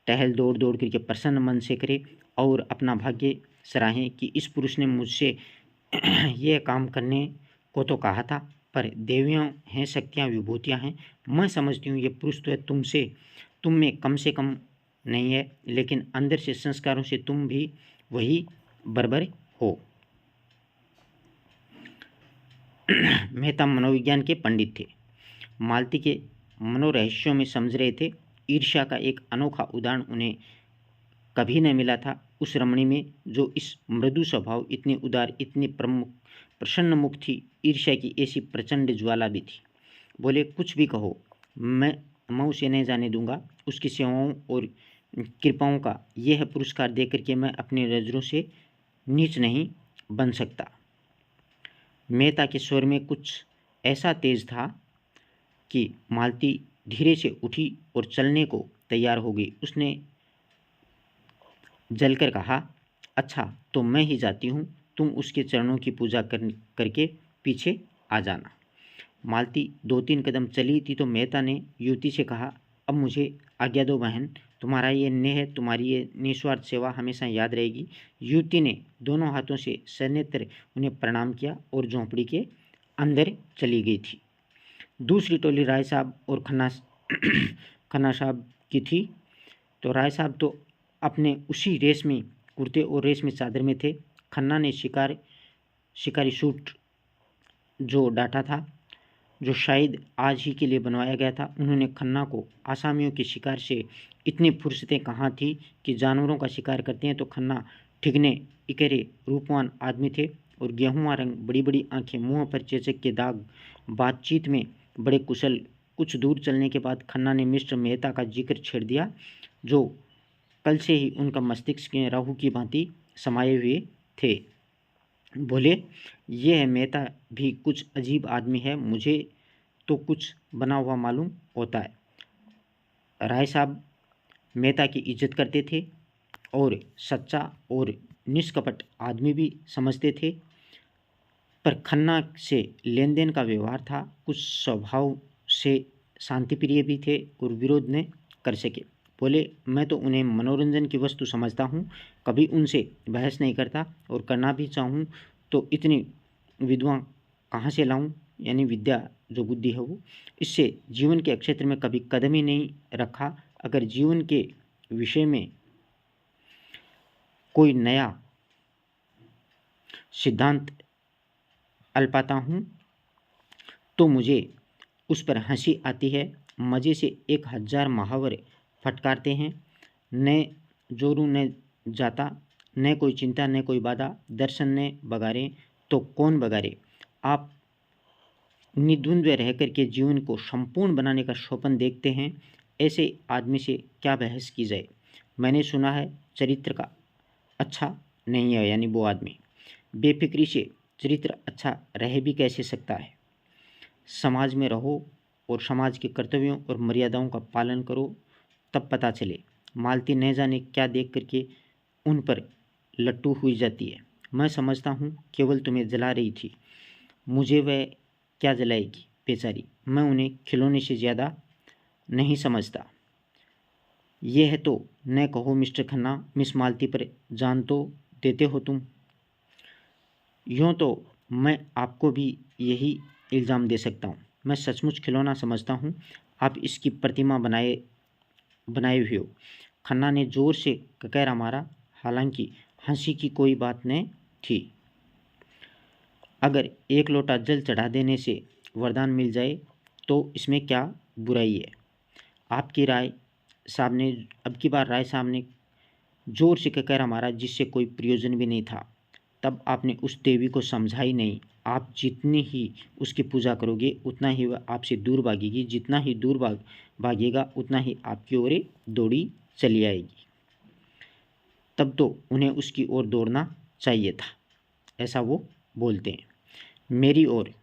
Speaker 1: टहल दौड़ दौड़ करके प्रसन्न मन से करे और अपना भाग्य सराहें कि इस पुरुष ने मुझसे यह काम करने को तो कहा था, पर देवियाँ हैं, शक्तियाँ, विभूतियाँ हैं। मैं समझती हूँ ये पुरुष तो है तुम में कम से कम नहीं है, लेकिन अंदर से संस्कारों से तुम भी वही बर्बर हो। मेहता मनोविज्ञान के पंडित थे, मालती के मनोरहस्यों में समझ रहे थे। ईर्ष्या का एक अनोखा उदाहरण उन्हें कभी न मिला था उस रमणी में, जो इस मृदु स्वभाव, इतनी उदार, इतनी प्रसन्न मुख थी। ईर्ष्या की ऐसी प्रचंड ज्वाला भी थी। बोले, कुछ भी कहो, मैं उसे नहीं जाने दूंगा। उसकी सेवाओं और कृपाओं का यह पुरस्कार देकर के मैं अपनी नजरों से नीच नहीं बन सकता। मेहता के स्वर में कुछ ऐसा तेज था कि मालती धीरे से उठी और चलने को तैयार हो गई। उसने जलकर कहा, अच्छा तो मैं ही जाती हूँ, तुम उसके चरणों की पूजा करके पीछे आ जाना। मालती 2-3 कदम चली थी तो मेहता ने युवती से कहा, अब मुझे आज्ञा दो बहन, तुम्हारा ये नेह, तुम्हारी ये निस्वार्थ सेवा हमेशा याद रहेगी। युवती ने दोनों हाथों से सन्नेत्र उन्हें प्रणाम किया और झोंपड़ी के अंदर चली गई थी। दूसरी टोली राय साहब और खन्ना साहब की थी। तो राय साहब तो अपने उसी रेशमी कुर्ते और रेशमी चादर में थे। खन्ना ने शिकारी सूट जो डाटा था, जो शायद आज ही के लिए बनवाया गया था। उन्होंने खन्ना को आसामियों के शिकार से इतनी फुर्सतें कहाँ थी कि जानवरों का शिकार करते हैं तो खन्ना ठिगने इकरे रूपवान आदमी थे और गेहुआ रंग, बड़ी बड़ी आंखें, मुंह पर चेचक के दाग, बातचीत में बड़े कुशल। कुछ दूर चलने के बाद खन्ना ने मिस्टर मेहता का जिक्र छेड़ दिया, जो कल से ही उनका मस्तिष्क के राहु की भांति समाये हुए थे। बोले, ये है मेहता भी कुछ अजीब आदमी है, मुझे तो कुछ बना हुआ मालूम होता है। राय साहब मेहता की इज्जत करते थे और सच्चा और निष्कपट आदमी भी समझते थे, पर खन्ना से लेन देन का व्यवहार था कुछ स्वभाव से शांति प्रिय भी थे और विरोध न कर सके। बोले, मैं तो उन्हें मनोरंजन की वस्तु समझता हूँ, कभी उनसे बहस नहीं करता, और करना भी चाहूँ तो इतनी विद्वान कहाँ से लाऊं, यानी विद्या जो बुद्धि है वो। इससे जीवन के क्षेत्र में कभी कदम ही नहीं रखा। अगर जीवन के विषय में कोई नया सिद्धांत अलपाता हूँ तो मुझे उस पर हंसी आती है। मज़े से 1000 मुहावरे फटकारते हैं। न जोरू न जाता, न कोई चिंता न कोई बाधा, दर्शन न बगारे तो कौन बगारे। आप निद्वंद्व रह कर के जीवन को संपूर्ण बनाने का स्वप्न देखते हैं। ऐसे आदमी से क्या बहस की जाए। मैंने सुना है चरित्र का अच्छा नहीं है, यानी वो आदमी बेफिक्री से चरित्र अच्छा रह भी कैसे सकता है। समाज में रहो और समाज के कर्तव्यों और मर्यादाओं का पालन करो, तब पता चले। मालती न जाने क्या देख करके उन पर लट्टू हुई जाती है। मैं समझता हूँ केवल तुम्हें जला रही थी, मुझे वह क्या जलाएगी बेचारी। मैं उन्हें खिलौने से ज़्यादा नहीं समझता। यह है तो न कहो मिस्टर खन्ना, मिस मालती पर जान तो देते हो तुम। यूँ तो मैं आपको भी यही इल्ज़ाम दे सकता हूँ। मैं सचमुच खिलौना समझता हूँ, आप इसकी प्रतिमा बनाए हुए हो। खन्ना ने ज़ोर से ककैरा मारा, हालांकि हंसी की कोई बात न थी। अगर एक लोटा जल चढ़ा देने से वरदान मिल जाए तो इसमें क्या बुराई है। आपकी राय साहब ने अब की बार राय साहब ने जोर से ककैरा मारा, जिससे कोई प्रयोजन भी नहीं था। तब आपने उस देवी को समझा ही नहीं। आप जितनी ही उसकी पूजा करोगे उतना ही वह आपसे दूर भागेगी, जितना ही दूर भागेगा उतना ही आपकी ओर दौड़ी चली आएगी। तब तो उन्हें उसकी ओर दौड़ना चाहिए था, ऐसा वो बोलते हैं। मेरी ओर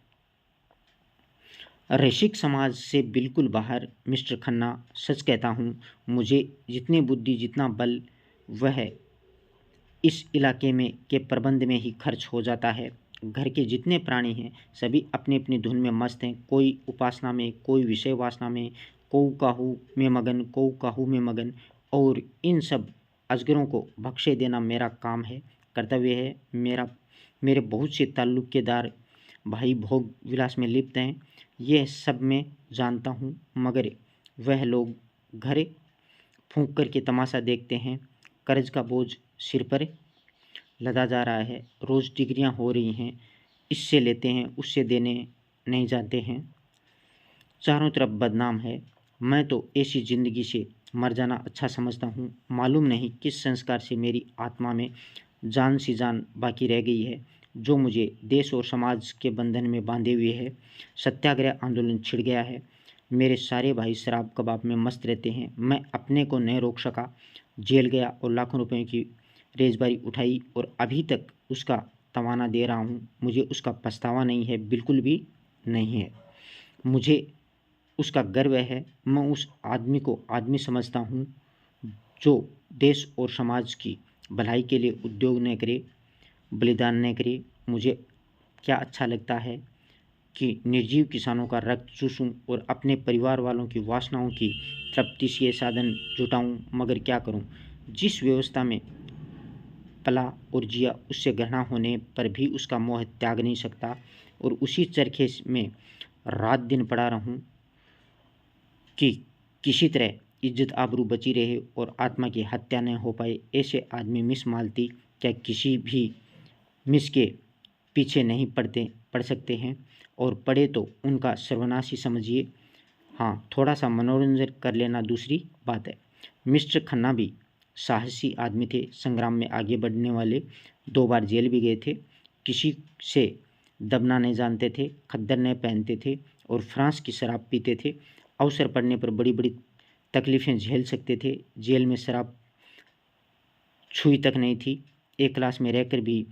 Speaker 1: रसिक समाज से बिल्कुल बाहर मिस्टर खन्ना, सच कहता हूँ, मुझे जितनी बुद्धि जितना बल वह इस इलाके में के प्रबंध में ही खर्च हो जाता है। घर के जितने प्राणी हैं सभी अपनी अपनी धुन में मस्त हैं। कोई उपासना में, कोई विषय वासना में, कोऊ काहू में मगन, कोऊ काहू में मगन। और इन सब अजगरों को बख्शे देना मेरा काम है, कर्तव्य है मेरा। मेरे बहुत से ताल्लुकेदार भाई भोग विलास में लिप्त हैं, यह सब मैं जानता हूँ, मगर वह लोग घर फूंक कर के तमाशा देखते हैं। कर्ज का बोझ सिर पर लदा जा रहा है, रोज़ डिग्रियां हो रही हैं, इससे लेते हैं उससे देने नहीं जानते हैं, चारों तरफ बदनाम है। मैं तो ऐसी ज़िंदगी से मर जाना अच्छा समझता हूँ। मालूम नहीं किस संस्कार से मेरी आत्मा में जान सी जान बाकी रह गई है, जो मुझे देश और समाज के बंधन में बांधे हुए है। सत्याग्रह आंदोलन छिड़ गया है, मेरे सारे भाई शराब कबाब में मस्त रहते हैं। मैं अपने को नहीं रोक सका, जेल गया और लाखों रुपयों की रेजबारी उठाई और अभी तक उसका तवाना दे रहा हूँ। मुझे उसका पछतावा नहीं है, बिल्कुल भी नहीं है। मुझे उसका गर्व है। मैं उस आदमी को आदमी समझता हूँ जो देश और समाज की भलाई के लिए उद्योग न करे, बलिदान न करे। मुझे क्या अच्छा लगता है कि निर्जीव किसानों का रक्त चूसूं और अपने परिवार वालों की वासनाओं की तृप्ति से साधन जुटाऊं, मगर क्या करूं, जिस व्यवस्था में पला और जिया उससे घृणा होने पर भी उसका मोह त्याग नहीं सकता, और उसी चरखे में रात दिन पड़ा रहूं कि किसी तरह इज्जत आबरू बची रहे और आत्मा की हत्या न हो पाए। ऐसे आदमी मिस मालती क्या किसी भी मिस के पीछे नहीं पड़ सकते हैं, और पड़े तो उनका सर्वनाश ही समझिए। हाँ, थोड़ा सा मनोरंजन कर लेना दूसरी बात है। मिस्टर खन्ना भी साहसी आदमी थे, संग्राम में आगे बढ़ने वाले। 2 बार जेल भी गए थे, किसी से दबना नहीं जानते थे, खद्दर नहीं पहनते थे और फ्रांस की शराब पीते थे। अवसर पड़ने पर बड़ी बड़ी तकलीफ़ें झेल सकते थे। जेल में शराब छुई तक नहीं थी। एक क्लास में रहकर भी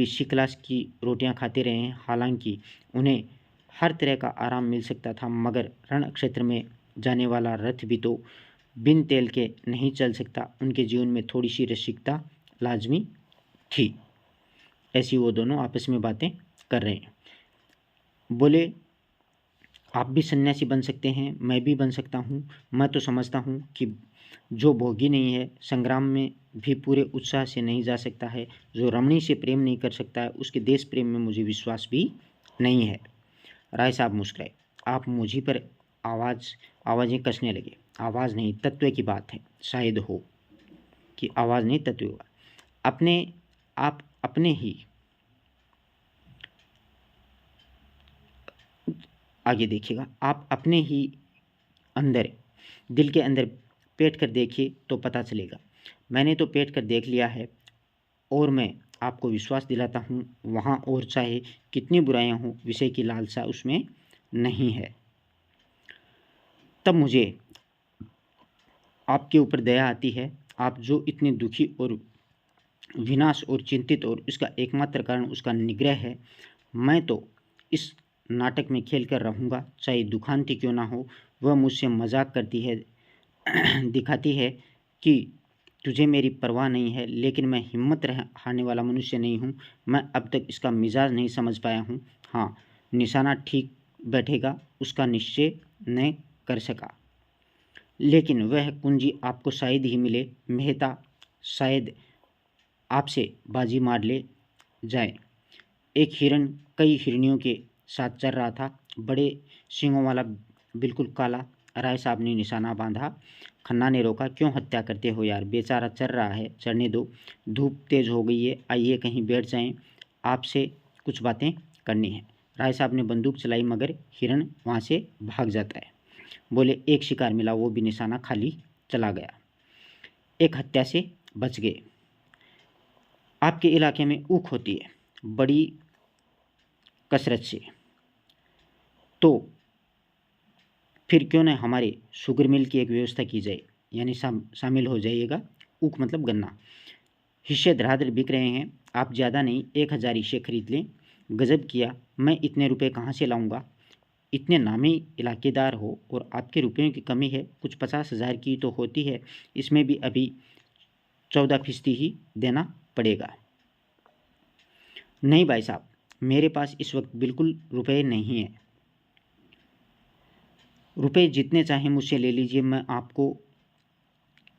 Speaker 1: सी क्लास की रोटियां खाते रहे हैं। हालांकि उन्हें हर तरह का आराम मिल सकता था, मगर रण क्षेत्र में जाने वाला रथ भी तो बिन तेल के नहीं चल सकता। उनके जीवन में थोड़ी सी रसिकता लाजमी थी। ऐसी वो दोनों आपस में बातें कर रहे हैं। बोले, आप भी सन्यासी बन सकते हैं, मैं भी बन सकता हूँ। मैं तो समझता हूँ कि जो भोगी नहीं है, संग्राम में भी पूरे उत्साह से नहीं जा सकता है, जो रमणी से प्रेम नहीं कर सकता है, उसके देश प्रेम में मुझे विश्वास भी नहीं है। राय साहब मुस्कुराए। आप मुझी पर आवाज़ें कसने लगे। आवाज़ नहीं, तत्व की बात है। शायद हो कि आवाज़ नहीं, तत्व होगा। आप अपने ही आगे देखिएगा, आप अपने ही अंदर, दिल के अंदर पेट कर देखिए तो पता चलेगा। मैंने तो पेट कर देख लिया है और मैं आपको विश्वास दिलाता हूँ, वहाँ और चाहे कितनी बुराइयाँ हों, विषय की लालसा उसमें नहीं है। तब मुझे आपके ऊपर दया आती है। आप जो इतने दुखी और विनाश और चिंतित, और उसका एकमात्र कारण उसका निग्रह है, मैं तो इस नाटक में खेल कर रहूँगा, चाहे दुखांती क्यों ना हो। वह मुझसे मजाक करती है, दिखाती है कि तुझे मेरी परवाह नहीं है, लेकिन मैं हिम्मत हारने वाला मनुष्य नहीं हूँ। मैं अब तक इसका मिजाज नहीं समझ पाया हूँ। हाँ, निशाना ठीक बैठेगा उसका निश्चय न कर सका, लेकिन वह कुंजी आपको शायद ही मिले। मेहता शायद आपसे बाजी मार ले जाए। एक हिरण कई हिरनियों के साथ चल रहा था, बड़े सींगों वाला, बिल्कुल काला। राय साहब ने निशाना बांधा। खन्ना ने रोका। क्यों हत्या करते हो यार, बेचारा चल रहा है, चढ़ने दो। धूप तेज हो गई है, आइए कहीं बैठ जाएं, आपसे कुछ बातें करनी है। राय साहब ने बंदूक चलाई, मगर हिरण वहाँ से भाग जाता है। बोले, एक शिकार मिला, वो भी निशाना खाली चला गया। एक हत्या से बच गए। आपके इलाके में ऊख होती है बड़ी कसरत से, तो फिर क्यों न हमारे शुगर मिल की एक व्यवस्था की जाए, यानी शामिल हो जाइएगा। ऊख मतलब गन्ना। हिस्से धड़ाधड़ बिक रहे हैं, आप ज़्यादा नहीं 1000 हिस्से खरीद लें। गजब किया, मैं इतने रुपए कहाँ से लाऊंगा। इतने नामी इलाकेदार हो और आपके रुपयों की कमी है। कुछ 50,000 की तो होती है, इसमें भी अभी 14% ही देना पड़ेगा। नहीं भाई साहब, मेरे पास इस वक्त बिल्कुल रुपए नहीं है। रुपए जितने चाहें मुझसे ले लीजिए, मैं आपको,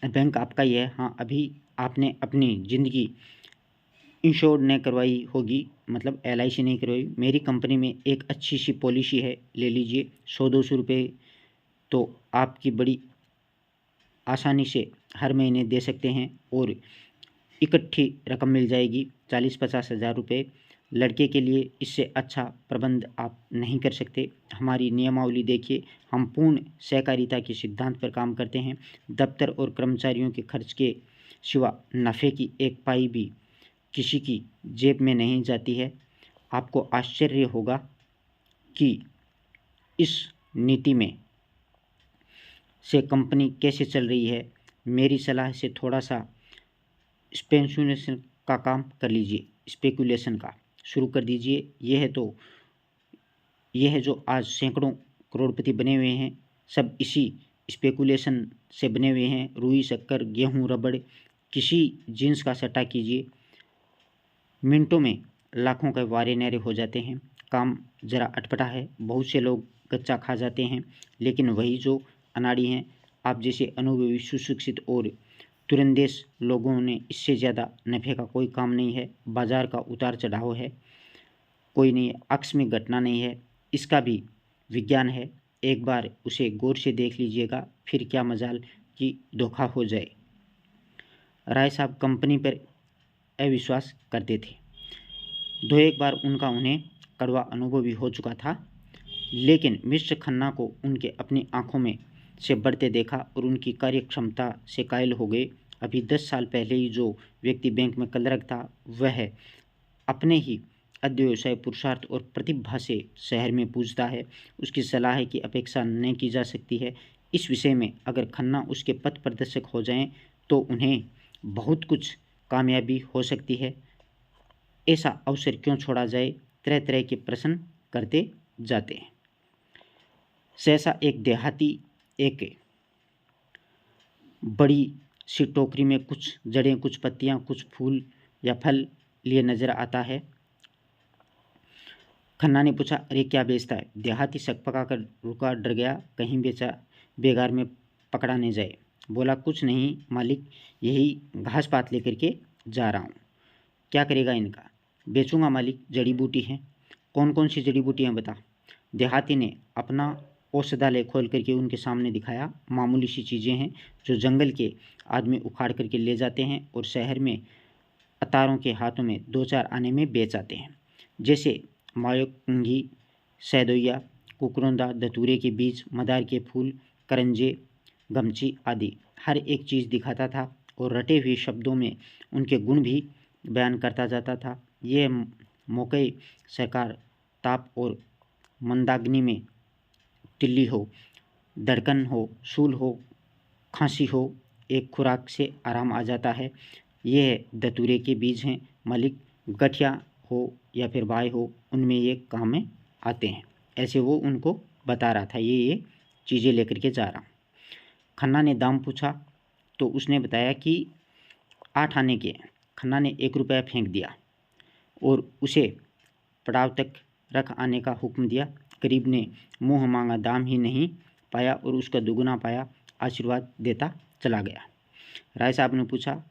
Speaker 1: बैंक आपका ही है। हाँ, अभी आपने अपनी ज़िंदगी इंश्योर्ड नहीं करवाई होगी, मतलब LIC नहीं करवाई। मेरी कंपनी में एक अच्छी सी पॉलिसी है, ले लीजिए। 100-200 रुपये तो आपकी बड़ी आसानी से हर महीने दे सकते हैं, और इकट्ठी रकम मिल जाएगी 40-50 हज़ार रुपये। लड़के के लिए इससे अच्छा प्रबंध आप नहीं कर सकते। हमारी नियमावली देखिए, हम पूर्ण सहकारिता के सिद्धांत पर काम करते हैं। दफ्तर और कर्मचारियों के खर्च के सिवा नफ़े की एक पाई भी किसी की जेब में नहीं जाती है। आपको आश्चर्य होगा कि इस नीति में से कंपनी कैसे चल रही है। मेरी सलाह से थोड़ा सा स्पेकुलेशन का काम कर लीजिए, स्पेकुलेशन का शुरू कर दीजिए। यह है जो आज सैकड़ों करोड़पति बने हुए हैं, सब इसी स्पेकुलेशन से बने हुए हैं। रुई, शक्कर, गेहूं, रबड़, किसी जींस का सट्टा कीजिए, मिनटों में लाखों के वारे न्यारे हो जाते हैं। काम ज़रा अटपटा है, बहुत से लोग कच्चा खा जाते हैं, लेकिन वही जो अनाड़ी हैं, आप जैसे अनुभवी, सुशिक्षित और तुरंदेश लोगों ने, इससे ज़्यादा नफ़े का कोई काम नहीं है। बाजार का उतार चढ़ाव है, कोई नहीं, आकस्मिक घटना नहीं है, इसका भी विज्ञान है। एक बार उसे गौर से देख लीजिएगा, फिर क्या मजाल कि धोखा हो जाए। राय साहब कंपनी पर अविश्वास करते थे। दो एक बार उन्हें कड़वा अनुभव भी हो चुका था, लेकिन मिस्टर खन्ना को उनके अपनी आंखों में से बढ़ते देखा और उनकी कार्यक्षमता से कायल हो गए। अभी 10 साल पहले ही जो व्यक्ति बैंक में क्लर्क था, वह अपने ही अध्यवसाय, पुरुषार्थ और प्रतिभा से शहर में पूजता है। उसकी सलाह की अपेक्षा नहीं की जा सकती है। इस विषय में अगर खन्ना उसके पथ प्रदर्शक हो जाएं, तो उन्हें बहुत कुछ कामयाबी हो सकती है। ऐसा अवसर क्यों छोड़ा जाए। तरह तरह के प्रश्न करते जाते हैं। सहसा एक देहाती एक बड़ी सी टोकरी में कुछ जड़ें, कुछ पत्तियां, कुछ फूल या फल लिए नजर आता है। खन्ना ने पूछा, अरे क्या बेचता है? देहाती शक पका कर रुका, डर गया कहीं बेचा बेगार में पकड़ा नहीं जाए। बोला, कुछ नहीं मालिक, यही घास पात लेकर के जा रहा हूँ। क्या करेगा इनका? बेचूंगा मालिक, जड़ी बूटी है। कौन कौन सी जड़ी बूटी हैं बता। देहाती ने अपना औषधालय खोल करके उनके सामने दिखाया। मामूली सी चीज़ें हैं जो जंगल के आदमी उखाड़ करके ले जाते हैं और शहर में अतारों के हाथों में 2-4 आने में बेच आते हैं। जैसे मायोंगी, सैदोया, कुकरोंदा, धतूरे के बीज, मदार के फूल, करंजे, गमची आदि हर एक चीज़ दिखाता था और रटे हुए शब्दों में उनके गुण भी बयान करता जाता था। ये मौके सरकार ताप और मंदाग्नि में तिल्ली हो, धड़कन हो, सूल हो, खांसी हो, एक खुराक से आराम आ जाता है। ये धतूरे के बीज हैं मालिक, गठिया हो या फिर बाय हो, उनमें ये काम में आते हैं। ऐसे वो उनको बता रहा था, ये चीज़ें लेकर के जा रहा हूँ। खन्ना ने दाम पूछा तो उसने बताया कि 8 आने के। खन्ना ने 1 रुपया फेंक दिया और उसे पड़ाव तक रख आने का हुक्म दिया। गरीब ने मुँह मांगा दाम ही नहीं पाया और उसका दुगुना पाया, आशीर्वाद देता चला गया। राय साहब ने पूछा,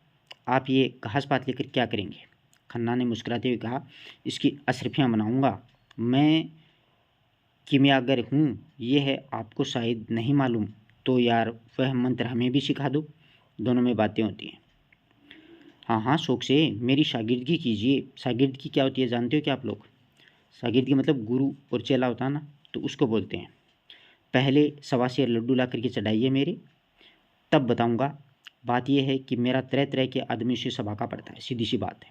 Speaker 1: आप ये घास पात लेकर क्या करेंगे? खन्ना ने मुस्कुराते हुए कहा, इसकी अशरफियाँ बनाऊंगा। मैं कीमियागर हूँ, ये है आपको शायद नहीं मालूम, तो यार वह मंत्र हमें भी सिखा दो। दोनों में बातें होती हैं। हाँ हाँ, शौक से, मेरी शागिर्दगी कीजिए। शागिर्दगी क्या होती है जानते हो क्या आप लोग? शागिर्दगी मतलब गुरु और चेला होता है ना, तो उसको बोलते हैं। पहले 1.25 लड्डू ला करके चढ़ाइए मेरे, तब बताऊंगा। बात यह है कि मेरा तरह तरह के आदमी से सभा का पड़ता है, सीधी सी बात है।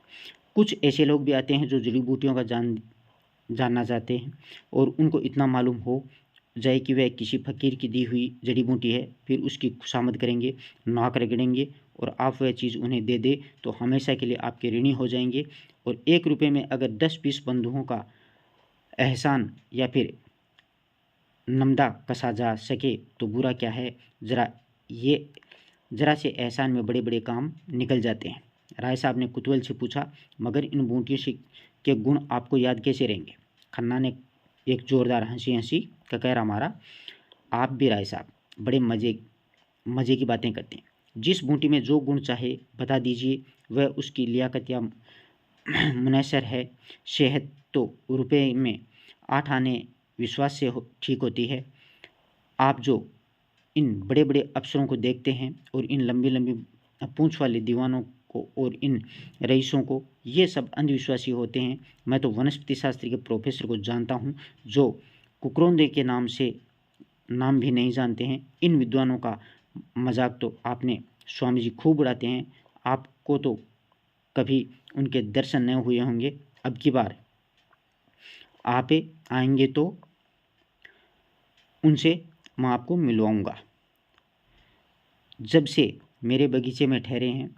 Speaker 1: कुछ ऐसे लोग भी आते हैं जो जड़ी बूटियों का जानना चाहते हैं और उनको इतना मालूम हो जाए कि वह किसी फ़कीर की दी हुई जड़ी बूटी है, फिर उसकी खुशामद करेंगे, नाक रगड़ेंगे और आप वह चीज़ उन्हें दे दे तो हमेशा के लिए आपके ऋणी हो जाएंगे। और 1 रुपये में अगर 10-20 बंधुओं का एहसान या फिर नमदा कसा जा सके तो बुरा क्या है। ज़रा से एहसान में बड़े बड़े काम निकल जाते हैं। राय साहब ने कुतूहल से पूछा, मगर इन बूटियों से के गुण आपको याद कैसे रहेंगे? खन्ना ने एक जोरदार हंसी हंसी का कहरा मारा, आप भी राय साहब बड़े मज़े मज़े की बातें करते हैं। जिस बूटी में जो गुण चाहे बता दीजिए, वह उसकी लियाकत या मुनसर है। सेहत तो रुपये में 8 आने विश्वास से ठीक होती है। आप जो इन बड़े बड़े अफसरों को देखते हैं और इन लंबी लंबी पूंछ वाले दीवानों को और इन रईसों को, ये सब अंधविश्वासी होते हैं। मैं तो वनस्पति शास्त्र के प्रोफेसर को जानता हूँ जो कुकरोंदे के नाम भी नहीं जानते हैं। इन विद्वानों का मजाक तो आपने स्वामी जी खूब उड़ाते हैं। आपको तो कभी उनके दर्शन न हुए होंगे। अब की बार आप आएंगे तो उनसे मैं आपको मिलवाऊंगा। जब से मेरे बगीचे में ठहरे हैं,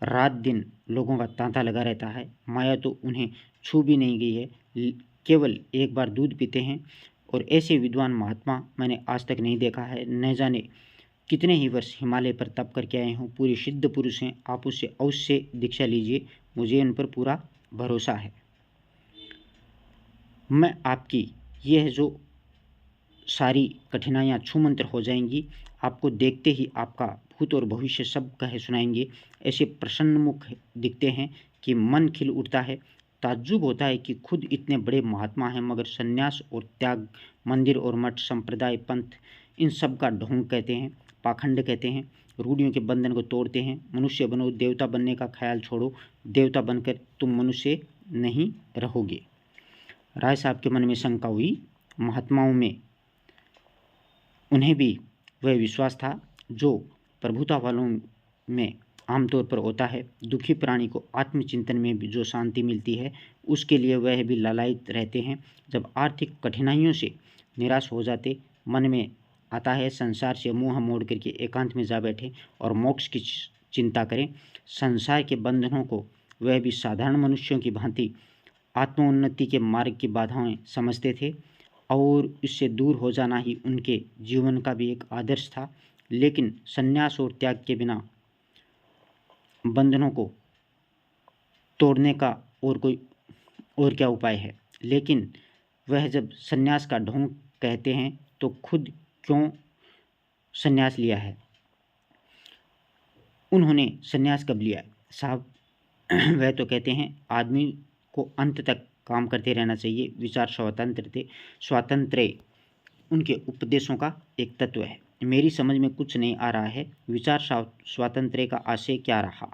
Speaker 1: रात दिन लोगों का तांता लगा रहता है। माया तो उन्हें छू भी नहीं गई है, केवल एक बार दूध पीते हैं। और ऐसे विद्वान महात्मा मैंने आज तक नहीं देखा है। न जाने कितने ही वर्ष हिमालय पर तप करके आए हों। पूरे सिद्ध पुरुष हैं। आप उससे अवश्य दीक्षा लीजिए, मुझे उन पर पूरा भरोसा है। मैं आपकी यह जो सारी कठिनाइयाँ छूमंतर हो जाएंगी। आपको देखते ही आपका भूत और भविष्य सब कहे सुनाएंगे। ऐसे प्रसन्नमुख दिखते हैं कि मन खिल उठता है। ताज्जुब होता है कि खुद इतने बड़े महात्मा हैं मगर संन्यास और त्याग, मंदिर और मठ, संप्रदाय, पंथ, इन सब का ढोंग कहते हैं, पाखंड कहते हैं। रूढ़ियों के बंधन को तोड़ते हैं। मनुष्य बनो, देवता बनने का ख्याल छोड़ो। देवता बनकर तुम मनुष्य नहीं रहोगे। राय साहब के मन में शंका हुई। महात्माओं में उन्हें भी वह विश्वास था जो प्रभुता वालों में आमतौर पर होता है। दुखी प्राणी को आत्मचिंतन में भी जो शांति मिलती है, उसके लिए वह भी लालायित रहते हैं। जब आर्थिक कठिनाइयों से निराश हो जाते, मन में आता है संसार से मुंह मोड़ करके एकांत में जा बैठे और मोक्ष की चिंता करें। संसार के बंधनों को वह भी साधारण मनुष्यों की भांति आत्मोन्नति के मार्ग की बाधाएं समझते थे और इससे दूर हो जाना ही उनके जीवन का भी एक आदर्श था। लेकिन संन्यास और त्याग के बिना बंधनों को तोड़ने का और क्या उपाय है? लेकिन वह जब सन्यास का ढोंग कहते हैं तो खुद क्यों सन्यास लिया है? उन्होंने सन्यास कब लिया साहब? वह तो कहते हैं आदमी को अंत तक काम करते रहना चाहिए। विचार स्वातंत्र्य उनके उपदेशों का एक तत्व है। मेरी समझ में कुछ नहीं आ रहा है, विचार स्वातंत्र्य का आशय क्या रहा?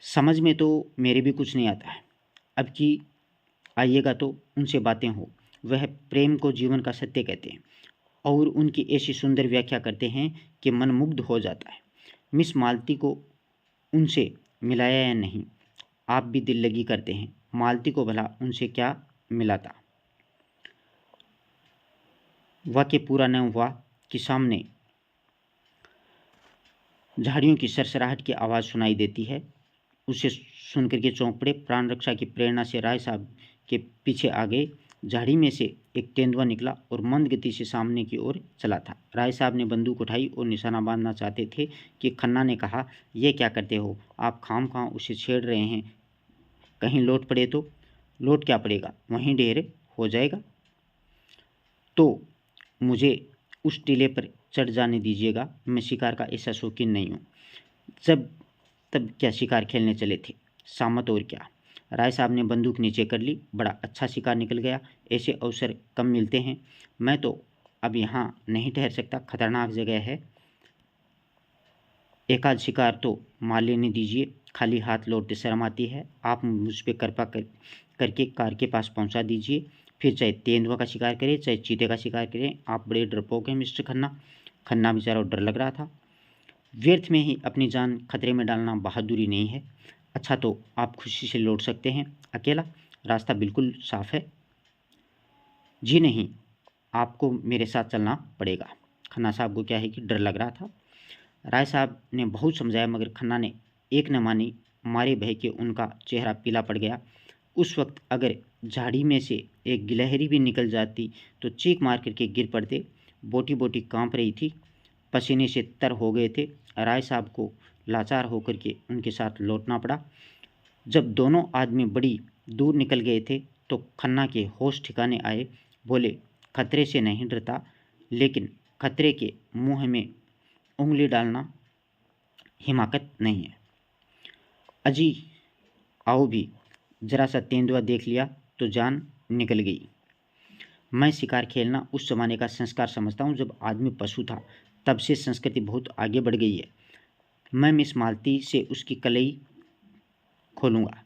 Speaker 1: समझ में तो मेरे भी कुछ नहीं आता है। अब की आइएगा तो उनसे बातें हो। वह प्रेम को जीवन का सत्य कहते हैं और उनकी ऐसी सुंदर व्याख्या करते हैं कि मन मुग्ध हो जाता है। मिस मालती को उनसे मिलाया या नहीं? आप भी दिल लगी करते हैं। मालती को भला उनसे क्या मिलाता? वाक्य पूरा न हुआ कि सामने झाड़ियों की सरसराहट की आवाज़ सुनाई देती है। उसे सुनकर के चौंक पड़े। प्राण रक्षा की प्रेरणा से राय साहब के पीछे आ गए। झाड़ी में से एक तेंदुआ निकला और मंद गति से सामने की ओर चला था। राय साहब ने बंदूक उठाई और निशाना बांधना चाहते थे कि खन्ना ने कहा, ये क्या करते हो आप? खामखा उसे छेड़ रहे हैं। कहीं लौट पड़े तो? लौट क्या पड़ेगा, वहीं ढेर हो जाएगा। तो मुझे उस टीले पर चढ़ जाने दीजिएगा। मैं शिकार का ऐसा शौकीन नहीं हूँ। जब तब क्या शिकार खेलने चले थे सामत, और क्या? राय साहब ने बंदूक नीचे कर ली। बड़ा अच्छा शिकार निकल गया। ऐसे अवसर कम मिलते हैं। मैं तो अब यहाँ नहीं ठहर सकता, खतरनाक जगह है। एक आध शिकार तो मार लेने दीजिए। खाली हाथ लौटते शर्म आती है। आप मुझ पर कृपा करके कार के पास पहुँचा दीजिए। फिर चाहे तेंदुआ का शिकार करें चाहे चीते का शिकार करें। आप बड़े डरपोक हैं मिस्टर खन्ना। खन्ना बेचारा डर लग रहा था। व्यर्थ में ही अपनी जान खतरे में डालना बहादुरी नहीं है। अच्छा, तो आप खुशी से लौट सकते हैं अकेला? रास्ता बिल्कुल साफ है। जी नहीं, आपको मेरे साथ चलना पड़ेगा। खन्ना साहब को क्या है कि डर लग रहा था। राय साहब ने बहुत समझाया मगर खन्ना ने एक न मानी। मारे भय के उनका चेहरा पीला पड़ गया। उस वक्त अगर झाड़ी में से एक गिलहरी भी निकल जाती तो चीख मार करके गिर पड़ते। बोटी बोटी कांप रही थी, पसीने से तर हो गए थे। राय साहब को लाचार होकर के उनके साथ लौटना पड़ा। जब दोनों आदमी बड़ी दूर निकल गए थे तो खन्ना के होश ठिकाने आए। बोले, खतरे से नहीं डरता, लेकिन खतरे के मुंह में उंगली डालना हिमाकत नहीं है। अजी आओ भी, जरा सा तेंदुआ देख लिया तो जान निकल गई। मैं शिकार खेलना उस ज़माने का संस्कार समझता हूँ जब आदमी पशु था। तब से संस्कृति बहुत आगे बढ़ गई है। मैं मिस मालती से उसकी कलई खोलूँगा।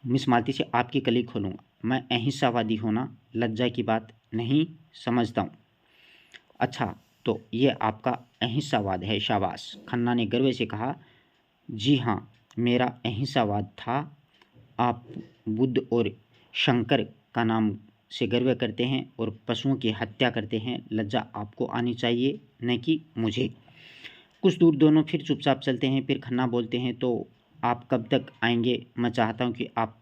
Speaker 1: मिस मालती से आपकी कलई खोलूँगा। मैं अहिंसावादी होना लज्जा की बात नहीं समझता हूँ। अच्छा, तो ये आपका अहिंसावाद है? शाबाश, खन्ना ने गर्व से कहा। जी हाँ, मेरा अहिंसावाद था। आप बुद्ध और शंकर का नाम से गर्व करते हैं और पशुओं की हत्या करते हैं। लज्जा आपको आनी चाहिए, न कि मुझे। कुछ दूर दोनों फिर चुपचाप चलते हैं। फिर खन्ना बोलते हैं, तो आप कब तक आएंगे? मैं चाहता हूँ कि आप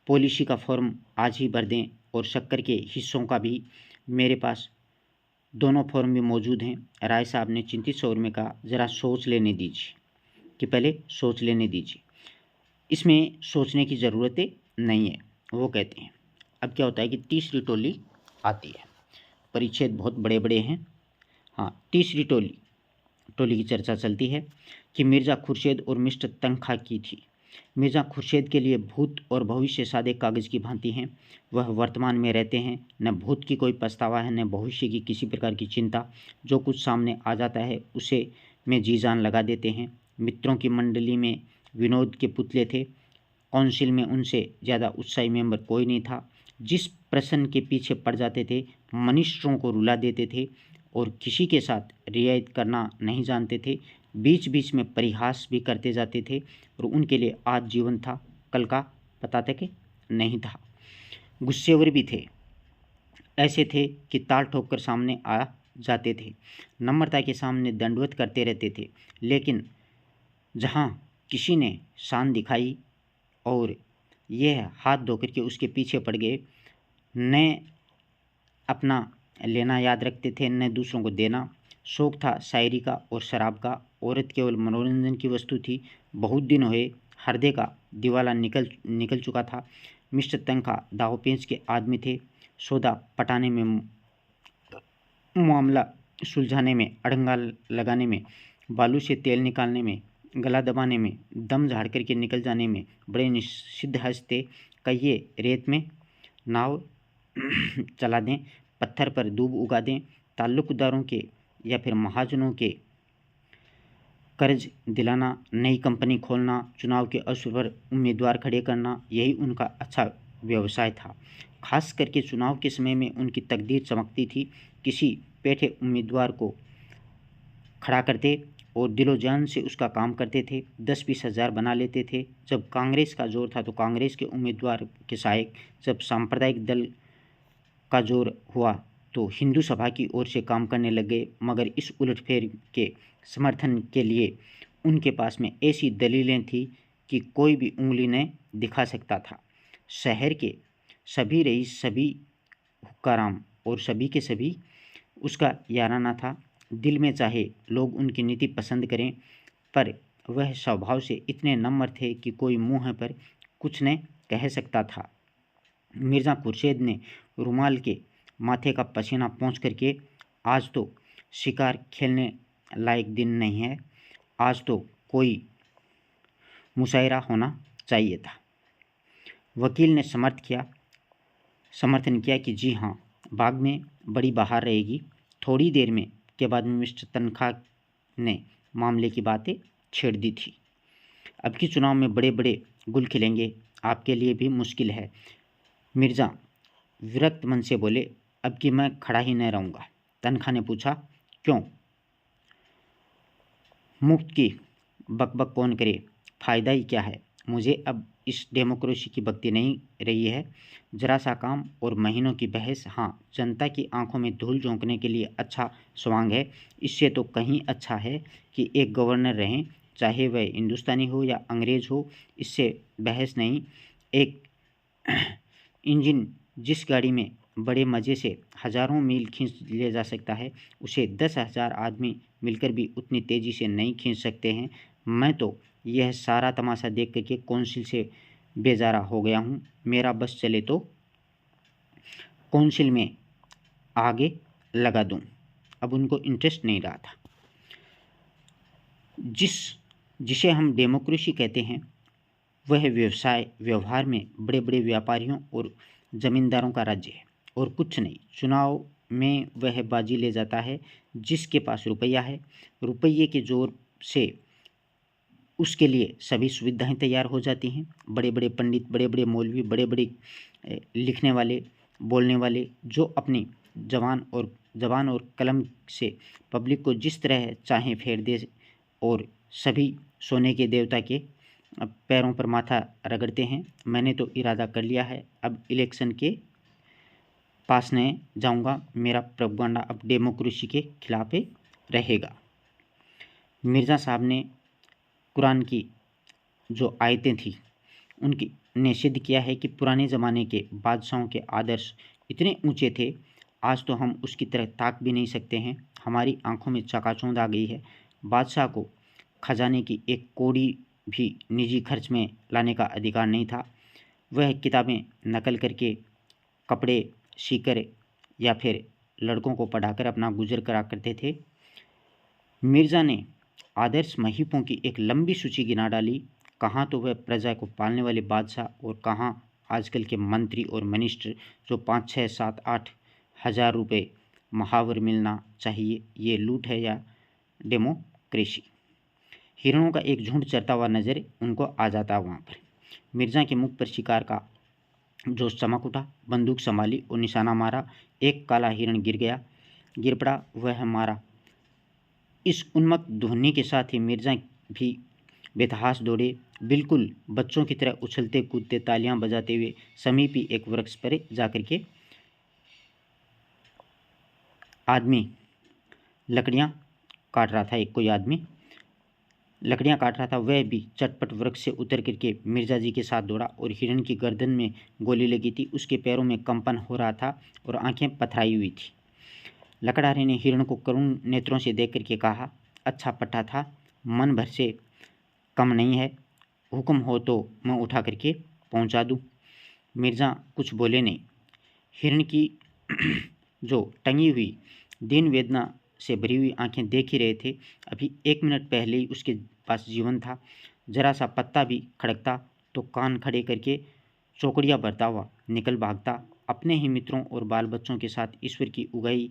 Speaker 1: पॉलिसी का फॉर्म आज ही भर दें और शक्कर के हिस्सों का भी। मेरे पास दोनों फॉर्म भी मौजूद हैं। राय साहब ने चिंतित स्वर में कहा, ज़रा सोच लेने दीजिए। कि पहले सोच लेने दीजिए। इसमें सोचने की ज़रूरत नहीं है, वो कहते हैं। अब क्या होता है कि तीसरी टोली आती है। परिच्छेद बहुत बड़े बड़े हैं। हाँ, तीसरी टोली की चर्चा चलती है कि मिर्ज़ा खुर्शीद और मिस्टर तनखा की थी। मिर्ज़ा खुर्शीद के लिए भूत और भविष्य सादे कागज़ की भांति हैं। वह वर्तमान में रहते हैं। न भूत की कोई पछतावा है, न भविष्य की किसी प्रकार की चिंता। जो कुछ सामने आ जाता है उसे में जी जान लगा देते हैं। मित्रों की मंडली में विनोद के पुतले थे। काउंसिल में उनसे ज़्यादा उत्साही मेंबर कोई नहीं था। जिस प्रश्न के पीछे पड़ जाते थे मनिस्टरों को रुला देते थे और किसी के साथ रियायत करना नहीं जानते थे। बीच बीच में परिहास भी करते जाते थे और उनके लिए आज जीवन था, कल का पता तक नहीं था। गुस्सेवर भी थे। ऐसे थे कि ताल ठोक कर सामने आ जाते थे। नम्रता के सामने दंडवत करते रहते थे। लेकिन जहाँ किसी ने शान दिखाई और यह हाथ धोकर के उसके पीछे पड़ गए, न अपना लेना याद रखते थे न दूसरों को देना। शौक था शायरी का और शराब का। औरत केवल मनोरंजन की वस्तु थी। बहुत दिन हुए हृदय का दिवाला निकल चुका था। मिस्टर तनखा दावपेंच के आदमी थे। सौदा पटाने में, मामला सुलझाने में, अड़ंगा लगाने में, बालू से तेल निकालने में, गला दबाने में, दम झाड़ करके निकल जाने में बड़े निषिद्ध थे। कहिए रेत में नाव चला दें, पत्थर पर दूब उगा दें, ताल्लुकदारों के या फिर महाजनों के कर्ज दिलाना, नई कंपनी खोलना, चुनाव के अवसर पर उम्मीदवार खड़े करना, यही उनका अच्छा व्यवसाय था। खास करके चुनाव के समय में उनकी तकदीर चमकती थी। किसी पेठे उम्मीदवार को खड़ा करते और दिलो जान से उसका काम करते थे। 10-20 हज़ार बना लेते थे। जब कांग्रेस का जोर था तो कांग्रेस के उम्मीदवार के सहायक, जब सांप्रदायिक दल का जोर हुआ तो हिंदू सभा की ओर से काम करने लग गए। मगर इस उलटफेर के समर्थन के लिए उनके पास में ऐसी दलीलें थी कि कोई भी उंगली न दिखा सकता था। शहर के सभी रईस, सभी हुक्काराम और सभी के सभी उसका याराना था। दिल में चाहे लोग उनकी नीति पसंद करें, पर वह स्वभाव से इतने नम्र थे कि कोई मुँह पर कुछ न कह सकता था। मिर्ज़ा खुर्शीद ने रुमाल के माथे का पसीना पोंछ करके, आज तो शिकार खेलने लायक दिन नहीं है, आज तो कोई मुशायरा होना चाहिए था। वकील ने समर्थन किया कि जी हाँ, बाग में बड़ी बहार रहेगी। थोड़ी देर में के बाद में मिस्टर तनखा ने मामले की बातें छेड़ दी थी। अब की चुनाव में बड़े बड़े गुल खिलेंगे, आपके लिए भी मुश्किल है। मिर्ज़ा विरक्त मन से बोले, अब कि मैं खड़ा ही न रहूँगा। तनखा ने पूछा, क्यों? मुफ्त की बकबक कौन करे, फ़ायदा ही क्या है? मुझे अब इस डेमोक्रेसी की भक्ति नहीं रही है। जरा सा काम और महीनों की बहस, हाँ, जनता की आंखों में धूल झोंकने के लिए अच्छा स्वांग है। इससे तो कहीं अच्छा है कि एक गवर्नर रहें, चाहे वह हिंदुस्तानी हो या अंग्रेज़ हो, इससे बहस नहीं। एक इंजन जिस गाड़ी में बड़े मज़े से हज़ारों मील खींच ले जा सकता है, उसे 10,000 आदमी मिलकर भी उतनी तेज़ी से नहीं खींच सकते हैं। मैं तो यह सारा तमाशा देख करके कौंसिल से बेजारा हो गया हूँ। मेरा बस चले तो कौंसिल में आगे लगा दूँ। अब उनको इंटरेस्ट नहीं रहा था। जिसे हम डेमोक्रेसी कहते हैं, वह व्यवहार में बड़े बड़े व्यापारियों और ज़मींदारों का राज्य है और कुछ नहीं। चुनाव में वह बाजी ले जाता है जिसके पास रुपया है। रुपये के जोर से उसके लिए सभी सुविधाएं तैयार हो जाती हैं। बड़े बड़े पंडित, बड़े बड़े मौलवी, बड़े बड़े लिखने वाले, बोलने वाले, जो अपनी जबान और कलम से पब्लिक को जिस तरह चाहें फेर दे, और सभी सोने के देवता के पैरों पर माथा रगड़ते हैं। मैंने तो इरादा कर लिया है, अब इलेक्शन के पास नहीं जाऊंगा। मेरा प्रोपगेंडा अब डेमोक्रेसी के खिलाफ रहेगा। मिर्ज़ा साहब ने कुरान की जो आयतें थी उनकी ने सिद्ध किया है कि पुराने ज़माने के बादशाहों के आदर्श इतने ऊंचे थे, आज तो हम उसकी तरह ताक भी नहीं सकते हैं। हमारी आंखों में चकाचौंध आ गई है। बादशाह को खजाने की एक कौड़ी भी निजी खर्च में लाने का अधिकार नहीं था। वह किताबें नकल करके, कपड़े सीकर या फिर लड़कों को पढ़ाकर अपना गुजर करा करते थे। मिर्ज़ा ने आदर्श महीपों की एक लंबी सूची गिना डाली। कहाँ तो वह प्रजा को पालने वाले बादशाह और कहाँ आजकल के मंत्री और मिनिस्टर जो 5, 6, 7, 8 हज़ार रुपये महावर मिलना चाहिए। ये लूट है या डेमोक्रेसी? हिरणों का एक झुंड चरता हुआ नज़र उनको आ जाता वहाँ पर। मिर्ज़ा के मुख पर शिकार का जोश चमक उठा। बंदूक संभाली और निशाना मारा। एक काला हिरण गिर पड़ा, वह मारा। इस उन्मत्त ध्वनि के साथ ही मिर्ज़ा भी बेतहाश दौड़े, बिल्कुल बच्चों की तरह उछलते कूदते, तालियां बजाते हुए समीपी एक वृक्ष पर जाकर के आदमी लकड़ियां काट रहा था। कोई आदमी लकड़ियां काट रहा था, वह भी चटपट वृक्ष से उतर करके मिर्ज़ा जी के साथ दौड़ा और हिरण की गर्दन में गोली लगी थी। उसके पैरों में कंपन हो रहा था और आंखें पथराई हुई थी। लकड़हारे ने हिरण को करुण नेत्रों से देख करके कहा, अच्छा पट्टा था, मन भर से कम नहीं है, हुक्म हो तो मैं उठा करके पहुंचा दूं। मिर्ज़ा कुछ बोले नहीं। हिरण की जो टंगी हुई दीन वेदना से भरी हुई आंखें देख ही रहे थे। अभी 1 मिनट पहले ही उसके पास जीवन था। जरा सा पत्ता भी खड़कता तो कान खड़े करके चौकड़ियाँ भरता हुआ निकल भागता। अपने ही मित्रों और बाल बच्चों के साथ ईश्वर की उगाई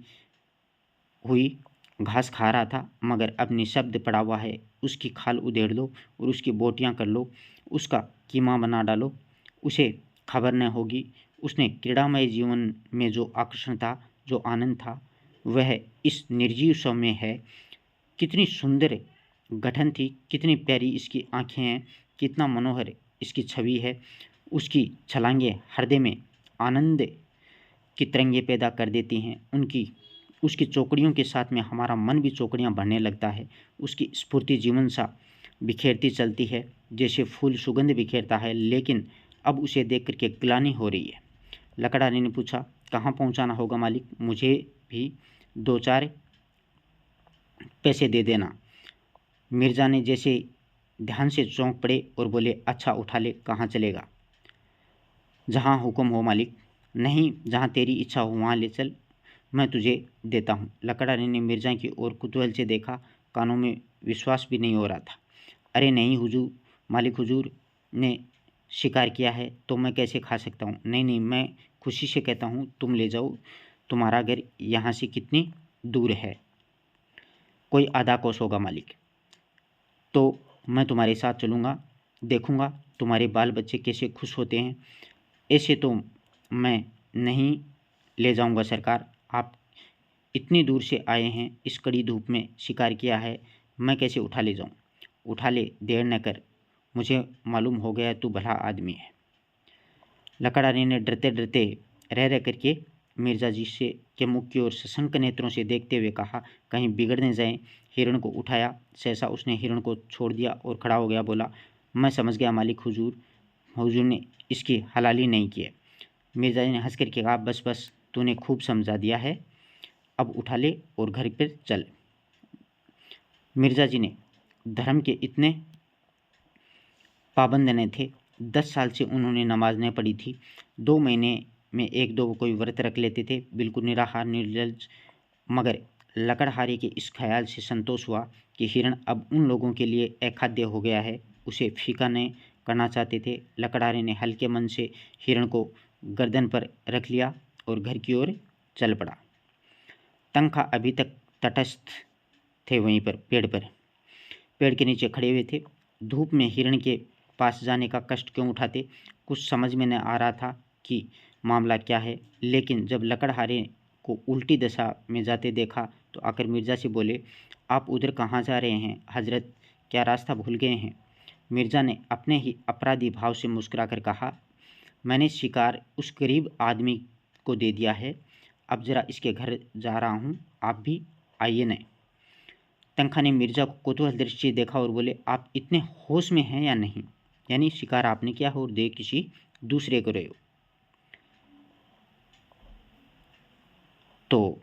Speaker 1: हुई घास खा रहा था, मगर अब निःशब्द पड़ा हुआ है। उसकी खाल उधेड़ लो और उसकी बोटियां कर लो, उसका कीमा बना डालो, उसे खबर न होगी। उसने क्रीड़ामय जीवन में जो आकर्षण था, जो आनंद था, वह इस निर्जीव शव में है। कितनी सुंदर गठन थी, कितनी प्यारी इसकी आंखें हैं, कितना मनोहर इसकी छवि है। उसकी छलांगें हृदय में आनंद की तरंगे पैदा कर देती हैं। उसकी चौकड़ियों के साथ में हमारा मन भी चौकड़ियाँ भरने लगता है। उसकी स्फूर्ति जीवन सा बिखेरती चलती है, जैसे फूल सुगंध बिखेरता है। लेकिन अब उसे देख करके ग्लानि हो रही है। लकड़हारे ने पूछा, कहाँ पहुँचाना होगा मालिक? मुझे भी 2-4 पैसे दे देना। मिर्ज़ा ने जैसे ध्यान से चौंक पड़े और बोले, अच्छा उठा ले, कहाँ चलेगा? जहाँ हुक्म हो मालिक। नहीं, जहाँ तेरी इच्छा हो वहाँ ले चल, मैं तुझे देता हूँ। लकड़हारे ने मिर्ज़ा की ओर कुतूहल से देखा, कानों में विश्वास भी नहीं हो रहा था। अरे नहीं हुजूर, मालिक हुजूर ने शिकार किया है तो मैं कैसे खा सकता हूँ? नहीं नहीं, मैं खुशी से कहता हूँ, तुम ले जाओ। तुम्हारा घर यहाँ से कितनी दूर है? कोई आधा कोस होगा मालिक। तो मैं तुम्हारे साथ चलूँगा, देखूँगा तुम्हारे बाल बच्चे कैसे खुश होते हैं। ऐसे तो मैं नहीं ले जाऊँगा सरकार। आप इतनी दूर से आए हैं, इस कड़ी धूप में शिकार किया है, मैं कैसे उठा ले जाऊँ? उठा ले, देर न कर, मुझे मालूम हो गया तू भला आदमी है। लकड़हारे ने डरते डरते रह रह करके मिर्ज़ा जी से के मुख की ओर सशंक नेत्रों से देखते हुए कहा, कहीं बिगड़ न जाए। हिरण को उठाया, सहसा उसने हिरण को छोड़ दिया और खड़ा हो गया। बोला, मैं समझ गया मालिक हुजूर, हुजूर ने इसकी हलाली नहीं की है। मिर्ज़ा जी ने हंस करके कहा, बस बस, तूने खूब समझा दिया है, अब उठा ले और घर पर चल। मिर्ज़ा जी ने धर्म के इतने पाबंद न थे। 10 साल से उन्होंने नमाज न पढ़ी थी। 2 महीने में 1-2 कोई व्रत रख लेते थे, बिल्कुल निराहार निर्जल। मगर लकड़हारे के इस ख्याल से संतोष हुआ कि हिरण अब उन लोगों के लिए अखाद्य हो गया है, उसे फीका न करना चाहते थे। लकड़हारे ने हल्के मन से हिरण को गर्दन पर रख लिया और घर की ओर चल पड़ा। तनखा अभी तक तटस्थ थे वहीं पर पेड़ के नीचे खड़े हुए थे। धूप में हिरण के पास जाने का कष्ट क्यों उठाते? कुछ समझ में न आ रहा था कि मामला क्या है। लेकिन जब लकड़हारे को उल्टी दशा में जाते देखा तो आकर मिर्ज़ा से बोले, आप उधर कहाँ जा रहे हैं हजरत? क्या रास्ता भूल गए हैं? मिर्ज़ा ने अपने ही अपराधी भाव से मुस्कुराकर कहा, मैंने शिकार उस गरीब आदमी को दे दिया है, अब जरा इसके घर जा रहा हूँ, आप भी आइए न। तनखा ने मिर्ज़ा को कुतूहल दृष्टि से देखा और बोले, आप इतने होश में हैं या नहीं? यानी शिकार आपने किया हो और दे किसी दूसरे को रहे हो? तो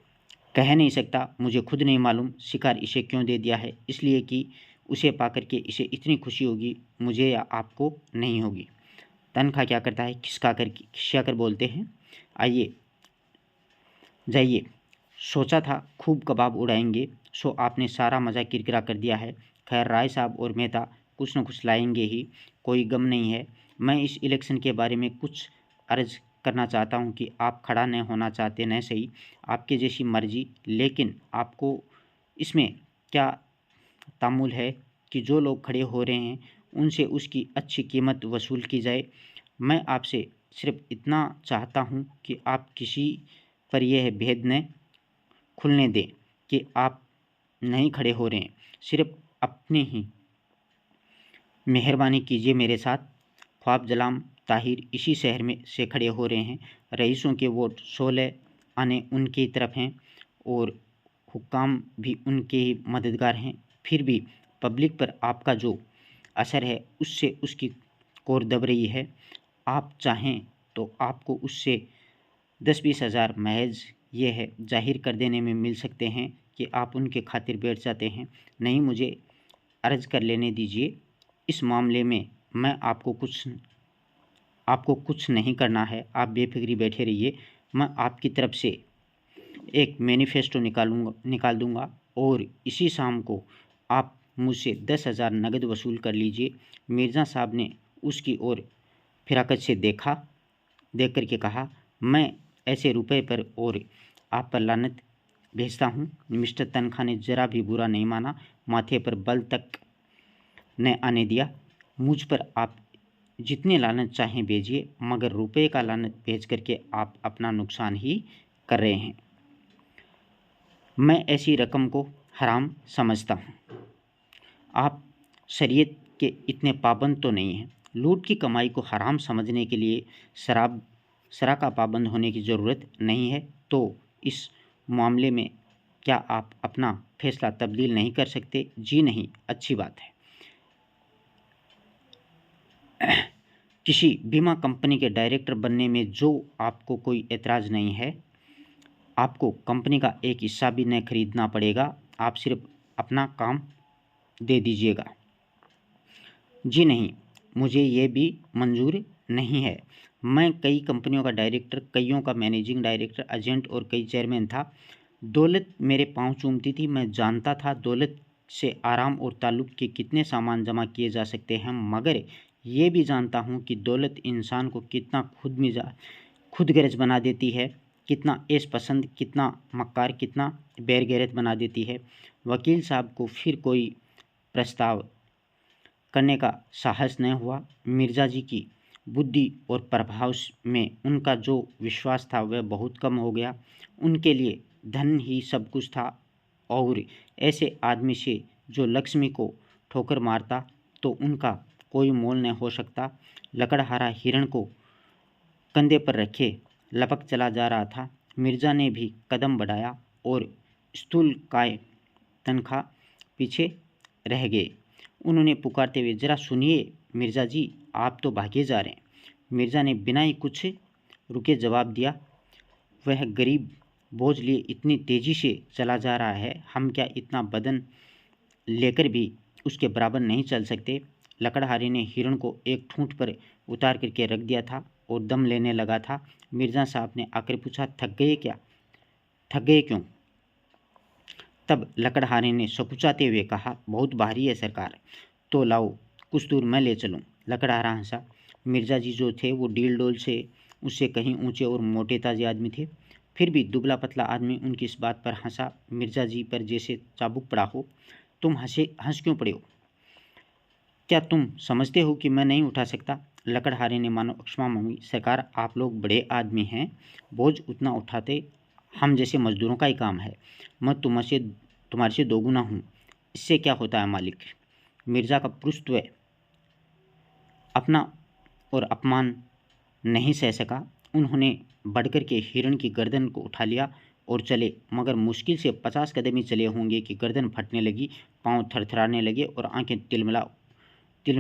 Speaker 1: कह नहीं सकता, मुझे खुद नहीं मालूम शिकार इसे क्यों दे दिया है, इसलिए कि उसे पाकर के इसे इतनी खुशी होगी, मुझे या आपको नहीं होगी। तनखा क्या करता है, खिसिया कर बोलते हैं, आइए जाइए, सोचा था खूब कबाब उड़ाएंगे, सो आपने सारा मज़ा किरकिरा कर दिया है। खैर राय साहब और मेहता कुछ न कुछ लाएंगे ही, कोई गम नहीं है। मैं इस इलेक्शन के बारे में कुछ अर्ज करना चाहता हूँ कि आप खड़ा न होना चाहते न सही, आपकी जैसी मर्जी, लेकिन आपको इसमें क्या तामुल है कि जो लोग खड़े हो रहे हैं उनसे उसकी अच्छी कीमत वसूल की जाए। मैं आपसे सिर्फ इतना चाहता हूँ कि आप किसी पर यह भेद न खुलने दें कि आप नहीं खड़े हो रहे हैं। सिर्फ अपने ही मेहरबानी कीजिए मेरे साथ। ख्वाब जलाम ताहिर इसी शहर में से खड़े हो रहे हैं। रईसों के वोट 16 आने उनकी तरफ हैं और हुक्काम भी उनके ही मददगार हैं। फिर भी पब्लिक पर आपका जो असर है उससे उसकी कोर दब रही है। आप चाहें तो आपको उससे 10-20 हज़ार महज ये है जाहिर कर देने में मिल सकते हैं कि आप उनके खातिर बैठ जाते हैं। नहीं, मुझे अर्ज कर लेने दीजिए। इस मामले में मैं आपको कुछ आपको कुछ नहीं करना है, आप बेफिक्री बैठे रहिए। मैं आपकी तरफ से एक मैनिफेस्टो निकाल दूंगा और इसी शाम को आप मुझसे 10,000 नगद वसूल कर लीजिए। मिर्ज़ा साहब ने उसकी ओर फिराकत से देख कर के कहा, मैं ऐसे रुपए पर और आप पर लानत भेजता हूँ। मिस्टर तनखा ने ज़रा भी बुरा नहीं माना, माथे पर बल तक न आने दिया। मुझ पर आप जितने लानत चाहें भेजिए, मगर रुपए का लानत भेज करके आप अपना नुकसान ही कर रहे हैं। मैं ऐसी रकम को हराम समझता हूँ। आप शरीयत के इतने पाबंद तो नहीं हैं। लूट की कमाई को हराम समझने के लिए शरा का पाबंद होने की ज़रूरत नहीं है। तो इस मामले में क्या आप अपना फैसला तब्दील नहीं कर सकते? जी नहीं, अच्छी बात है। किसी बीमा कंपनी के डायरेक्टर बनने में जो आपको कोई एतराज़ नहीं है। आपको कंपनी का एक हिस्सा भी न खरीदना पड़ेगा, आप सिर्फ अपना काम दे दीजिएगा। जी नहीं, मुझे ये भी मंजूर नहीं है। मैं कई कंपनियों का डायरेक्टर, कईयों का मैनेजिंग डायरेक्टर, एजेंट और कई चेयरमैन था। दौलत मेरे पाँव चूमती थी। मैं जानता था दौलत से आराम और ताल्लुक़ के कितने सामान जमा किए जा सकते हैं, मगर ये भी जानता हूँ कि दौलत इंसान को कितना खुदगर्ज बना देती है, कितना ऐश पसंद, कितना मक्कार, कितना बेरगैरत बना देती है। वकील साहब को फिर कोई प्रस्ताव करने का साहस न हुआ। मिर्ज़ा जी की बुद्धि और प्रभाव में उनका जो विश्वास था वह बहुत कम हो गया। उनके लिए धन ही सब कुछ था और ऐसे आदमी से जो लक्ष्मी को ठोकर मारता तो उनका कोई मोल न हो सकता। लकड़हारा हिरण को कंधे पर रखे लपक चला जा रहा था। मिर्ज़ा ने भी कदम बढ़ाया और स्थूलकाय तनखा पीछे रह गए। उन्होंने पुकारते हुए, ज़रा सुनिए मिर्ज़ा जी, आप तो भागे जा रहे हैं। मिर्ज़ा ने बिना ही कुछ रुके जवाब दिया, वह गरीब बोझ लिए इतनी तेज़ी से चला जा रहा है, हम क्या इतना बदन लेकर भी उसके बराबर नहीं चल सकते? लकड़हारे ने हिरण को एक ठूंठ पर उतार करके रख दिया था और दम लेने लगा था। मिर्ज़ा साहब ने आकर पूछा, थक गए क्या? थक गए क्यों? तब लकड़हारे ने सकुचाते हुए कहा, बहुत भारी है सरकार, तो लाओ कुछ दूर मैं ले चलूँ। लकड़हारा हंसा। मिर्ज़ा जी जो थे वो डील डोल से उससे कहीं ऊंचे और मोटे ताजे आदमी थे। फिर भी दुबला पतला आदमी उनकी इस बात पर हंसा, मिर्ज़ा जी पर जैसे चाबुक पड़ा हो। तुम हंस क्यों पड़े हो? क्या तुम समझते हो कि मैं नहीं उठा सकता? लकड़हारे ने मानो क्षमा मांगी, सरकार आप लोग बड़े आदमी हैं, बोझ उतना उठाते हम जैसे मजदूरों का ही काम है। मैं तुम्हारे से दोगुना हूँ, इससे क्या होता है मालिक? मिर्ज़ा का पुरुषत्व अपना और अपमान नहीं सह सका। उन्होंने बढ़कर के हिरण की गर्दन को उठा लिया और चले, मगर मुश्किल से 50 कदम ही चले होंगे कि गर्दन फटने लगी, पाँव थरथराने लगे और तिल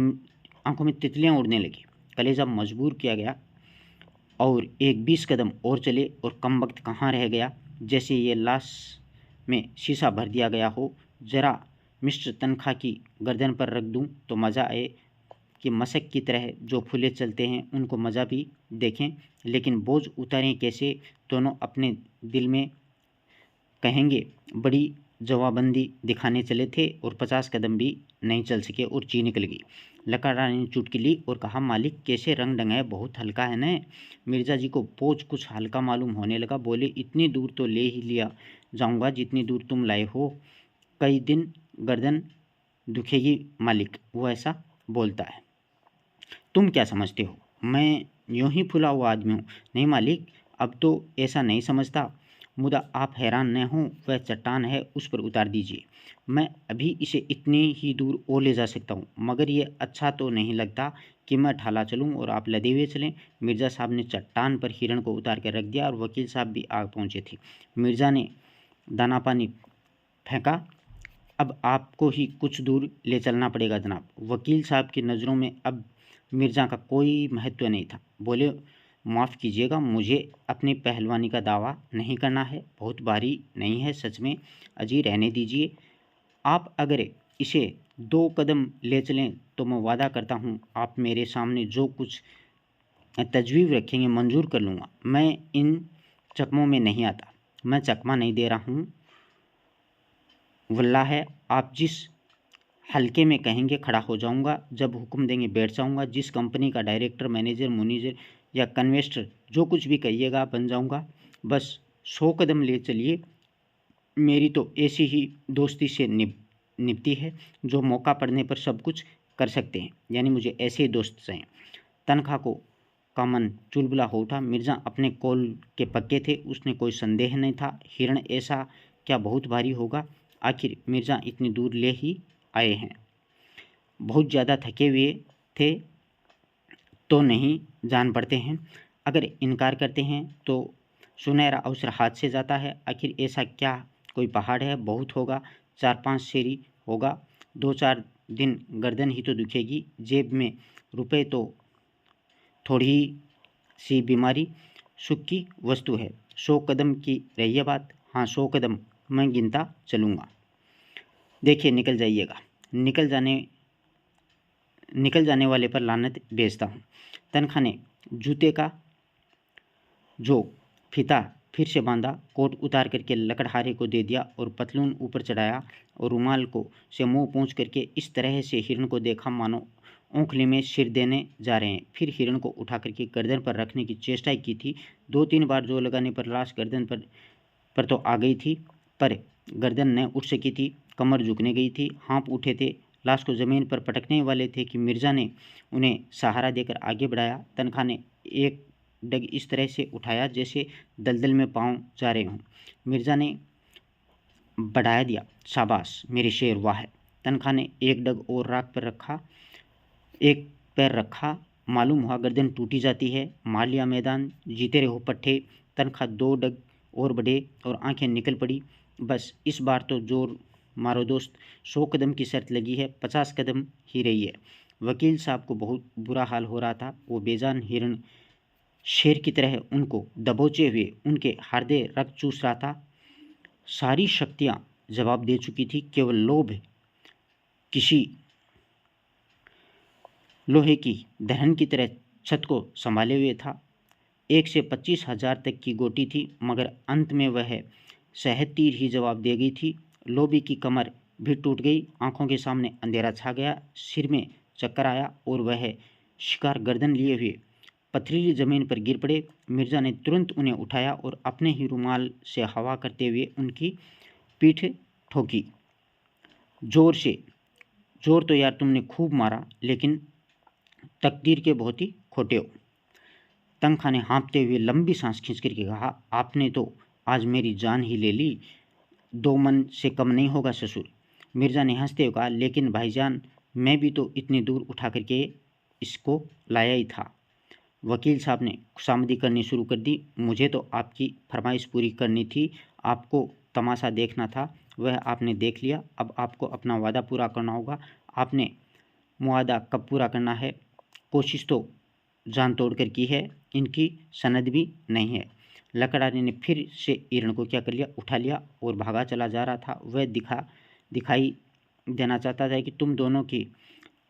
Speaker 1: आंखों में तितलियां उड़ने लगी। कलेजा मजबूर किया गया और एक 20 कदम और चले और कम वक्त कहाँ रह गया, जैसे ये लाश में शीशा भर दिया गया हो। ज़रा मिस्टर तनखा की गर्दन पर रख दूं तो मज़ा आए कि मशक की तरह जो फूले चलते हैं उनको मज़ा भी देखें, लेकिन बोझ उतारें कैसे? दोनों अपने दिल में कहेंगे। बड़ी जवाबंदी दिखाने चले थे और 50 कदम भी नहीं चल सके और ची निकल गई। लकड़हारे ने चुटकी ली और कहा, मालिक कैसे रंग ढंग है, बहुत हल्का है न? मिर्ज़ा जी को बोझ कुछ हल्का मालूम होने लगा। बोले, इतनी दूर तो ले ही लिया जाऊंगा जितनी दूर तुम लाए हो। कई दिन गर्दन दुखेगी मालिक, वो ऐसा बोलता है। तुम क्या समझते हो, मैं यूं ही फुला हुआ आदमी हूँ? नहीं मालिक, अब तो ऐसा नहीं समझता, मुदा आप हैरान न हों, वह चट्टान है, उस पर उतार दीजिए। मैं अभी इसे इतनी ही दूर और ले जा सकता हूँ, मगर ये अच्छा तो नहीं लगता कि मैं ठाला चलूँ और आप लदे हुए चलें। मिर्ज़ा साहब ने चट्टान पर हिरण को उतार कर रख दिया और वकील साहब भी आ पहुँचे थे। मिर्ज़ा ने दाना पानी फेंका, अब आपको ही कुछ दूर ले चलना पड़ेगा जनाब। वकील साहब की नज़रों में अब मिर्ज़ा का कोई महत्व नहीं था। बोले, माफ़ कीजिएगा, मुझे अपनी पहलवानी का दावा नहीं करना है, बहुत भारी नहीं है सच में। अजी रहने दीजिए, आप अगर इसे 2 कदम ले चलें तो मैं वादा करता हूँ आप मेरे सामने जो कुछ तजवीज़ रखेंगे मंजूर कर लूँगा। मैं इन चकमों में नहीं आता, मैं चकमा नहीं दे रहा हूँ। वल्लाह है, आप जिस हल्के में कहेंगे खड़ा हो जाऊंगा, जब हुक्म देंगे बैठ जाऊंगा, जिस कंपनी का डायरेक्टर, मैनेजर, मैनेजर या कन्वेस्टर जो कुछ भी कहिएगा बन जाऊंगा। बस 100 कदम ले चलिए। मेरी तो ऐसी ही दोस्ती से निभती है जो मौका पड़ने पर सब कुछ कर सकते हैं, यानी मुझे ऐसे ही दोस्त चाहिए। तनख्वाह का मन चुलबुला हो उठा। मिर्ज़ा अपने कौल के पक्के थे, उसने कोई संदेह नहीं था। हिरण ऐसा क्या बहुत भारी होगा, आखिर मिर्ज़ा इतनी दूर ले ही आए हैं। बहुत ज़्यादा थके हुए थे तो नहीं जान पड़ते हैं, अगर इनकार करते हैं तो सुनहरा अवसर हाथ से जाता है। आखिर ऐसा क्या कोई पहाड़ है, बहुत होगा 4-5 शेरी होगा, 2-4 दिन गर्दन ही तो दुखेगी, जेब में रुपए तो थोड़ी सी बीमारी सुख की वस्तु है। 100 कदम की रही है बात, हाँ 100 कदम मैं गिनता चलूँगा। देखिए निकल जाने वाले पर लानत भेजता हूँ। तनख्वाह ने जूते का जो फीता फिर से बांधा, कोट उतार करके लकड़हारे को दे दिया और पतलून ऊपर चढ़ाया और रुमाल को से मुंह पोंछ करके इस तरह से हिरण को देखा मानो ओंखली में सिर देने जा रहे हैं। फिर हिरण को उठा करके गर्दन पर रखने की चेष्टा की थी। 2-3 बार जोर लगाने पर लाश गर्दन पर तो आ गई थी, पर गर्दन न उठ सकी थी, कमर झुकने गई थी, हाँफ उठे थे, लाश को ज़मीन पर पटकने वाले थे कि मिर्ज़ा ने उन्हें सहारा देकर आगे बढ़ाया। तनख्वाह ने एक डग इस तरह से उठाया जैसे दलदल में पाँव जा रहे हों। मिर्ज़ा ने बढ़ाया दिया, शाबाश मेरे शेर, वाह। तनख्वाह ने एक डग और राख पर रखा, एक पैर रखा, मालूम हुआ गर्दन टूटी जाती है। मार लिया मैदान, जीते रहो पट्टे। तनख्वाह 2 डग और बढ़े और आंखें निकल पड़ी। बस इस बार तो जोर मारो दोस्त, 100 कदम की शर्त लगी है, 50 कदम ही रही है। वकील साहब को बहुत बुरा हाल हो रहा था। वो बेजान हिरण शेर की तरह उनको दबोचे हुए उनके हृदय रक्त चूस रहा था। सारी शक्तियां जवाब दे चुकी थी, केवल लोभ किसी लोहे की दहन की तरह छत को संभाले हुए था। 1 से 25,000 तक की गोटी थी, मगर अंत में वह शहद तीर ही जवाब दे गई थी। लोभी की कमर भी टूट गई, आंखों के सामने अंधेरा छा गया, सिर में चक्कर आया और वह शिकार गर्दन लिए हुए पथरीली जमीन पर गिर पड़े। मिर्ज़ा ने तुरंत उन्हें उठाया और अपने ही रुमाल से हवा करते हुए उनकी पीठ ठोकी। जोर से, जोर तो यार तुमने खूब मारा, लेकिन तकदीर के बहुत ही खोटे हो। तनख्वाह ने हाँफते हुए लंबी सांस खींच करके कहा, आपने तो आज मेरी जान ही ले ली, 2 मन से कम नहीं होगा ससुर। मिर्ज़ा ने हंसते हुए कहा, लेकिन भाईजान मैं भी तो इतनी दूर उठा करके इसको लाया ही था। वकील साहब ने खुशामदी करनी शुरू कर दी, मुझे तो आपकी फरमाइश पूरी करनी थी, आपको तमाशा देखना था, वह आपने देख लिया। अब आपको अपना वादा पूरा करना होगा। आपने मुआदा कब पूरा करना है? कोशिश तो जान तोड़ कर की है, इनकी सनद भी नहीं है। लकड़हारे ने फिर से हिरण को क्या कर लिया, उठा लिया और भागा चला जा रहा था। वह दिखाई देना चाहता था कि तुम दोनों की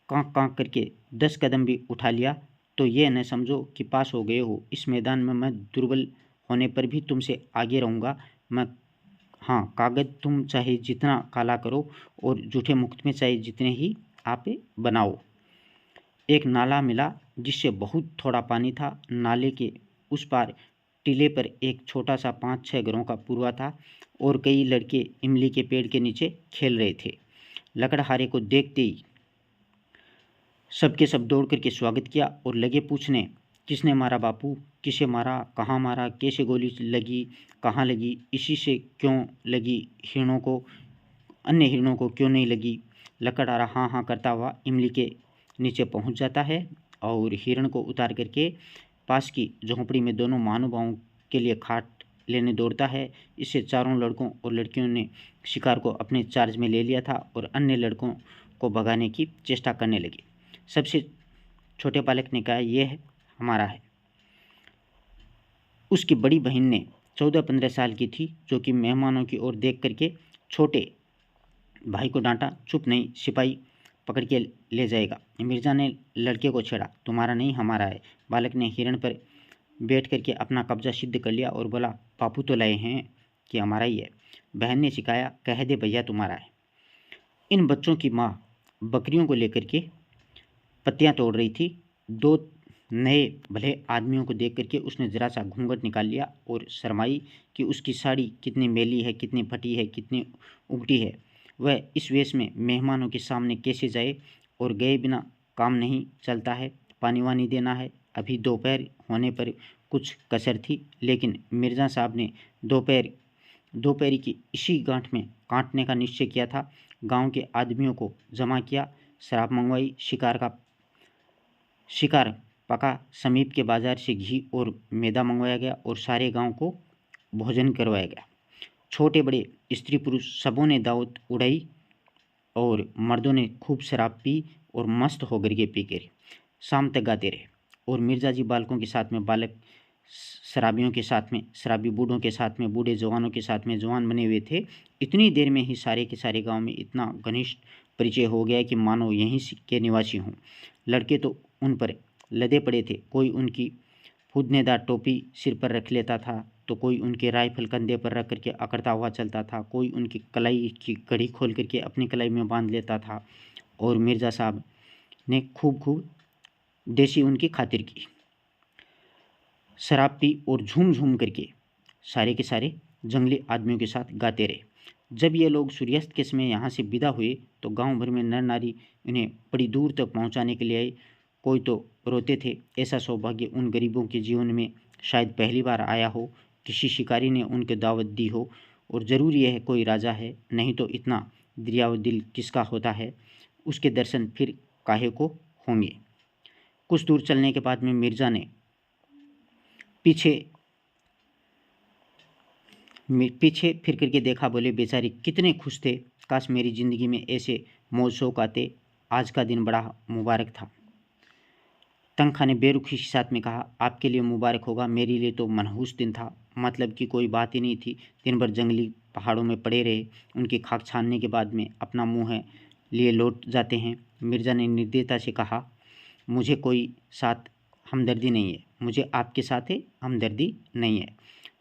Speaker 1: कांक कांक करके 10 कदम भी उठा लिया तो ये न समझो कि पास हो गए हो। इस मैदान में मैं दुर्बल होने पर भी तुमसे आगे रहूँगा मैं। हाँ, कागज तुम चाहे जितना काला करो और झूठे मुकदमे चाहे जितने ही आप बनाओ। एक नाला मिला जिससे बहुत थोड़ा पानी था। नाले के उस पार टीले पर एक छोटा सा 5-6 घरों का पुरवा था और कई लड़के इमली के पेड़ के नीचे खेल रहे थे। लकड़हारे को देखते ही सबके सब दौड़ करके स्वागत किया और लगे पूछने, किसने मारा बापू, किसे मारा, कहाँ मारा, कैसे गोली लगी, कहाँ लगी, इसी से क्यों लगी, हिरणों को, अन्य हिरणों को क्यों नहीं लगी। लकड़हारा हाँ हाँ करता हुआ इमली के नीचे पहुंच जाता है और हिरण को उतार करके पास की झोंपड़ी में दोनों महानुभावों के लिए खाट लेने दौड़ता है। इससे चारों लड़कों और लड़कियों ने शिकार को अपने चार्ज में ले लिया था और अन्य लड़कों को भगाने की चेष्टा करने लगे। सबसे छोटे बालक ने कहा, यह हमारा है। उसकी बड़ी बहन ने 14-15 साल की थी, जो कि मेहमानों की ओर देख करके छोटे भाई को डांटा, चुप नहीं सिपाही, पकड़ के ले जाएगा। मिर्जा ने लड़के को छेड़ा, तुम्हारा नहीं हमारा है। बालक ने हिरण पर बैठ करके अपना कब्जा सिद्ध कर लिया और बोला, पापू तो लाए हैं कि हमारा ही है। बहन ने चिल्लाया, कह दे भैया तुम्हारा है। इन बच्चों की माँ बकरियों को लेकर के पत्तियां तोड़ रही थी। दो नए भले आदमियों को देख करके उसने ज़रा सा घूंघट निकाल लिया और शर्माई कि उसकी साड़ी कितनी मैली है, कितनी फटी है, कितनी उगटी है। वह इस वेश में मेहमानों के सामने कैसे जाए, और गए बिना काम नहीं चलता है। पानी वानी देना है। अभी दोपहर होने पर कुछ कसर थी, लेकिन मिर्ज़ा साहब ने दोपहरी की इसी गांठ में काटने का निश्चय किया था। गांव के आदमियों को जमा किया, शराब मंगवाई, शिकार पका, समीप के बाजार से घी और मैदा मंगवाया गया और सारे गांव को भोजन करवाया गया। छोटे बड़े स्त्री पुरुष सबों ने दावत उड़ाई और मर्दों ने खूब शराब पी और मस्त होकर के पी के शाम तक गाते रहे। और मिर्जा जी बालकों के साथ में बालक, शराबियों के साथ में शराबी, बूढ़ों के साथ में बूढ़े, जवानों के साथ में जवान बने हुए थे। इतनी देर में ही सारे के सारे गांव में इतना घनिष्ठ परिचय हो गया कि मानो यहीं के निवासी हों। लड़के तो उन पर लदे पड़े थे। कोई उनकी फूदनेदार टोपी सिर पर रख लेता था, तो कोई उनके राइफल कंधे पर रख करके अकड़ता हुआ चलता था, कोई उनकी कलाई की कड़ी खोल करके अपनी कलाई में बांध लेता था। और मिर्ज़ा साहब ने खूब देसी उनकी खातिर की, शराब पी और झूम झूम करके सारे के सारे जंगली आदमियों के साथ गाते रहे। जब ये लोग सूर्यास्त के समय यहाँ से विदा हुए तो गांव भर में नर नारी इन्हें बड़ी दूर तक पहुँचाने के लिए आए। कोई तो रोते थे, ऐसा सौभाग्य उन गरीबों के जीवन में शायद पहली बार आया हो, किसी शिकारी ने उनके दावत दी हो। और ज़रूर यह है कोई राजा है, नहीं तो इतना दरियाव दिल किसका होता है, उसके दर्शन फिर काहे को होंगे। कुछ दूर चलने के बाद में मिर्ज़ा ने पीछे फिर करके देखा, बोले बेचारे कितने खुश थे, काश मेरी ज़िंदगी में ऐसे मौज शौक आते, आज का दिन बड़ा मुबारक था। तंखा ने बेरुखी के साथ में कहा, आपके लिए मुबारक होगा, मेरे लिए तो मनहूस दिन था। मतलब कि कोई बात ही नहीं थी। दिन भर जंगली पहाड़ों में पड़े रहे, उनकी खाक छानने के बाद में अपना मुँह है लिए लौट जाते हैं। मिर्ज़ा ने निर्दयता से कहा, मुझे कोई साथ हमदर्दी नहीं है, मुझे आपके साथ है हमदर्दी नहीं है।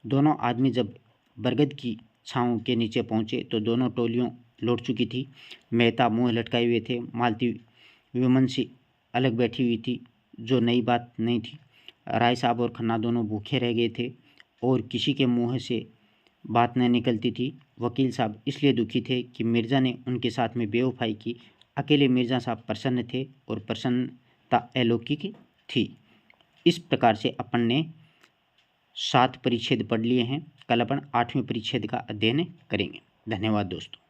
Speaker 1: दोनों आदमी जब बरगद की छाँव के नीचे पहुँचे तो दोनों टोलियों लौट चुकी थी। मेहता मुँह लटकाए हुए थे, मालती विमन से अलग बैठी हुई थी, जो नई बात नहीं थी। राय साहब और खन्ना दोनों भूखे रह गए थे और किसी के मुँह से बात न निकलती थी। वकील साहब इसलिए दुखी थे कि मिर्ज़ा ने उनके साथ में बेवफाई की। अकेले मिर्ज़ा साहब प्रसन्न थे और प्रसन्नता अलौकिक थी। इस प्रकार से अपन ने 7 परिच्छेद पढ़ लिए हैं। कल अपन 8वें परिच्छेद का अध्ययन करेंगे। धन्यवाद दोस्तों।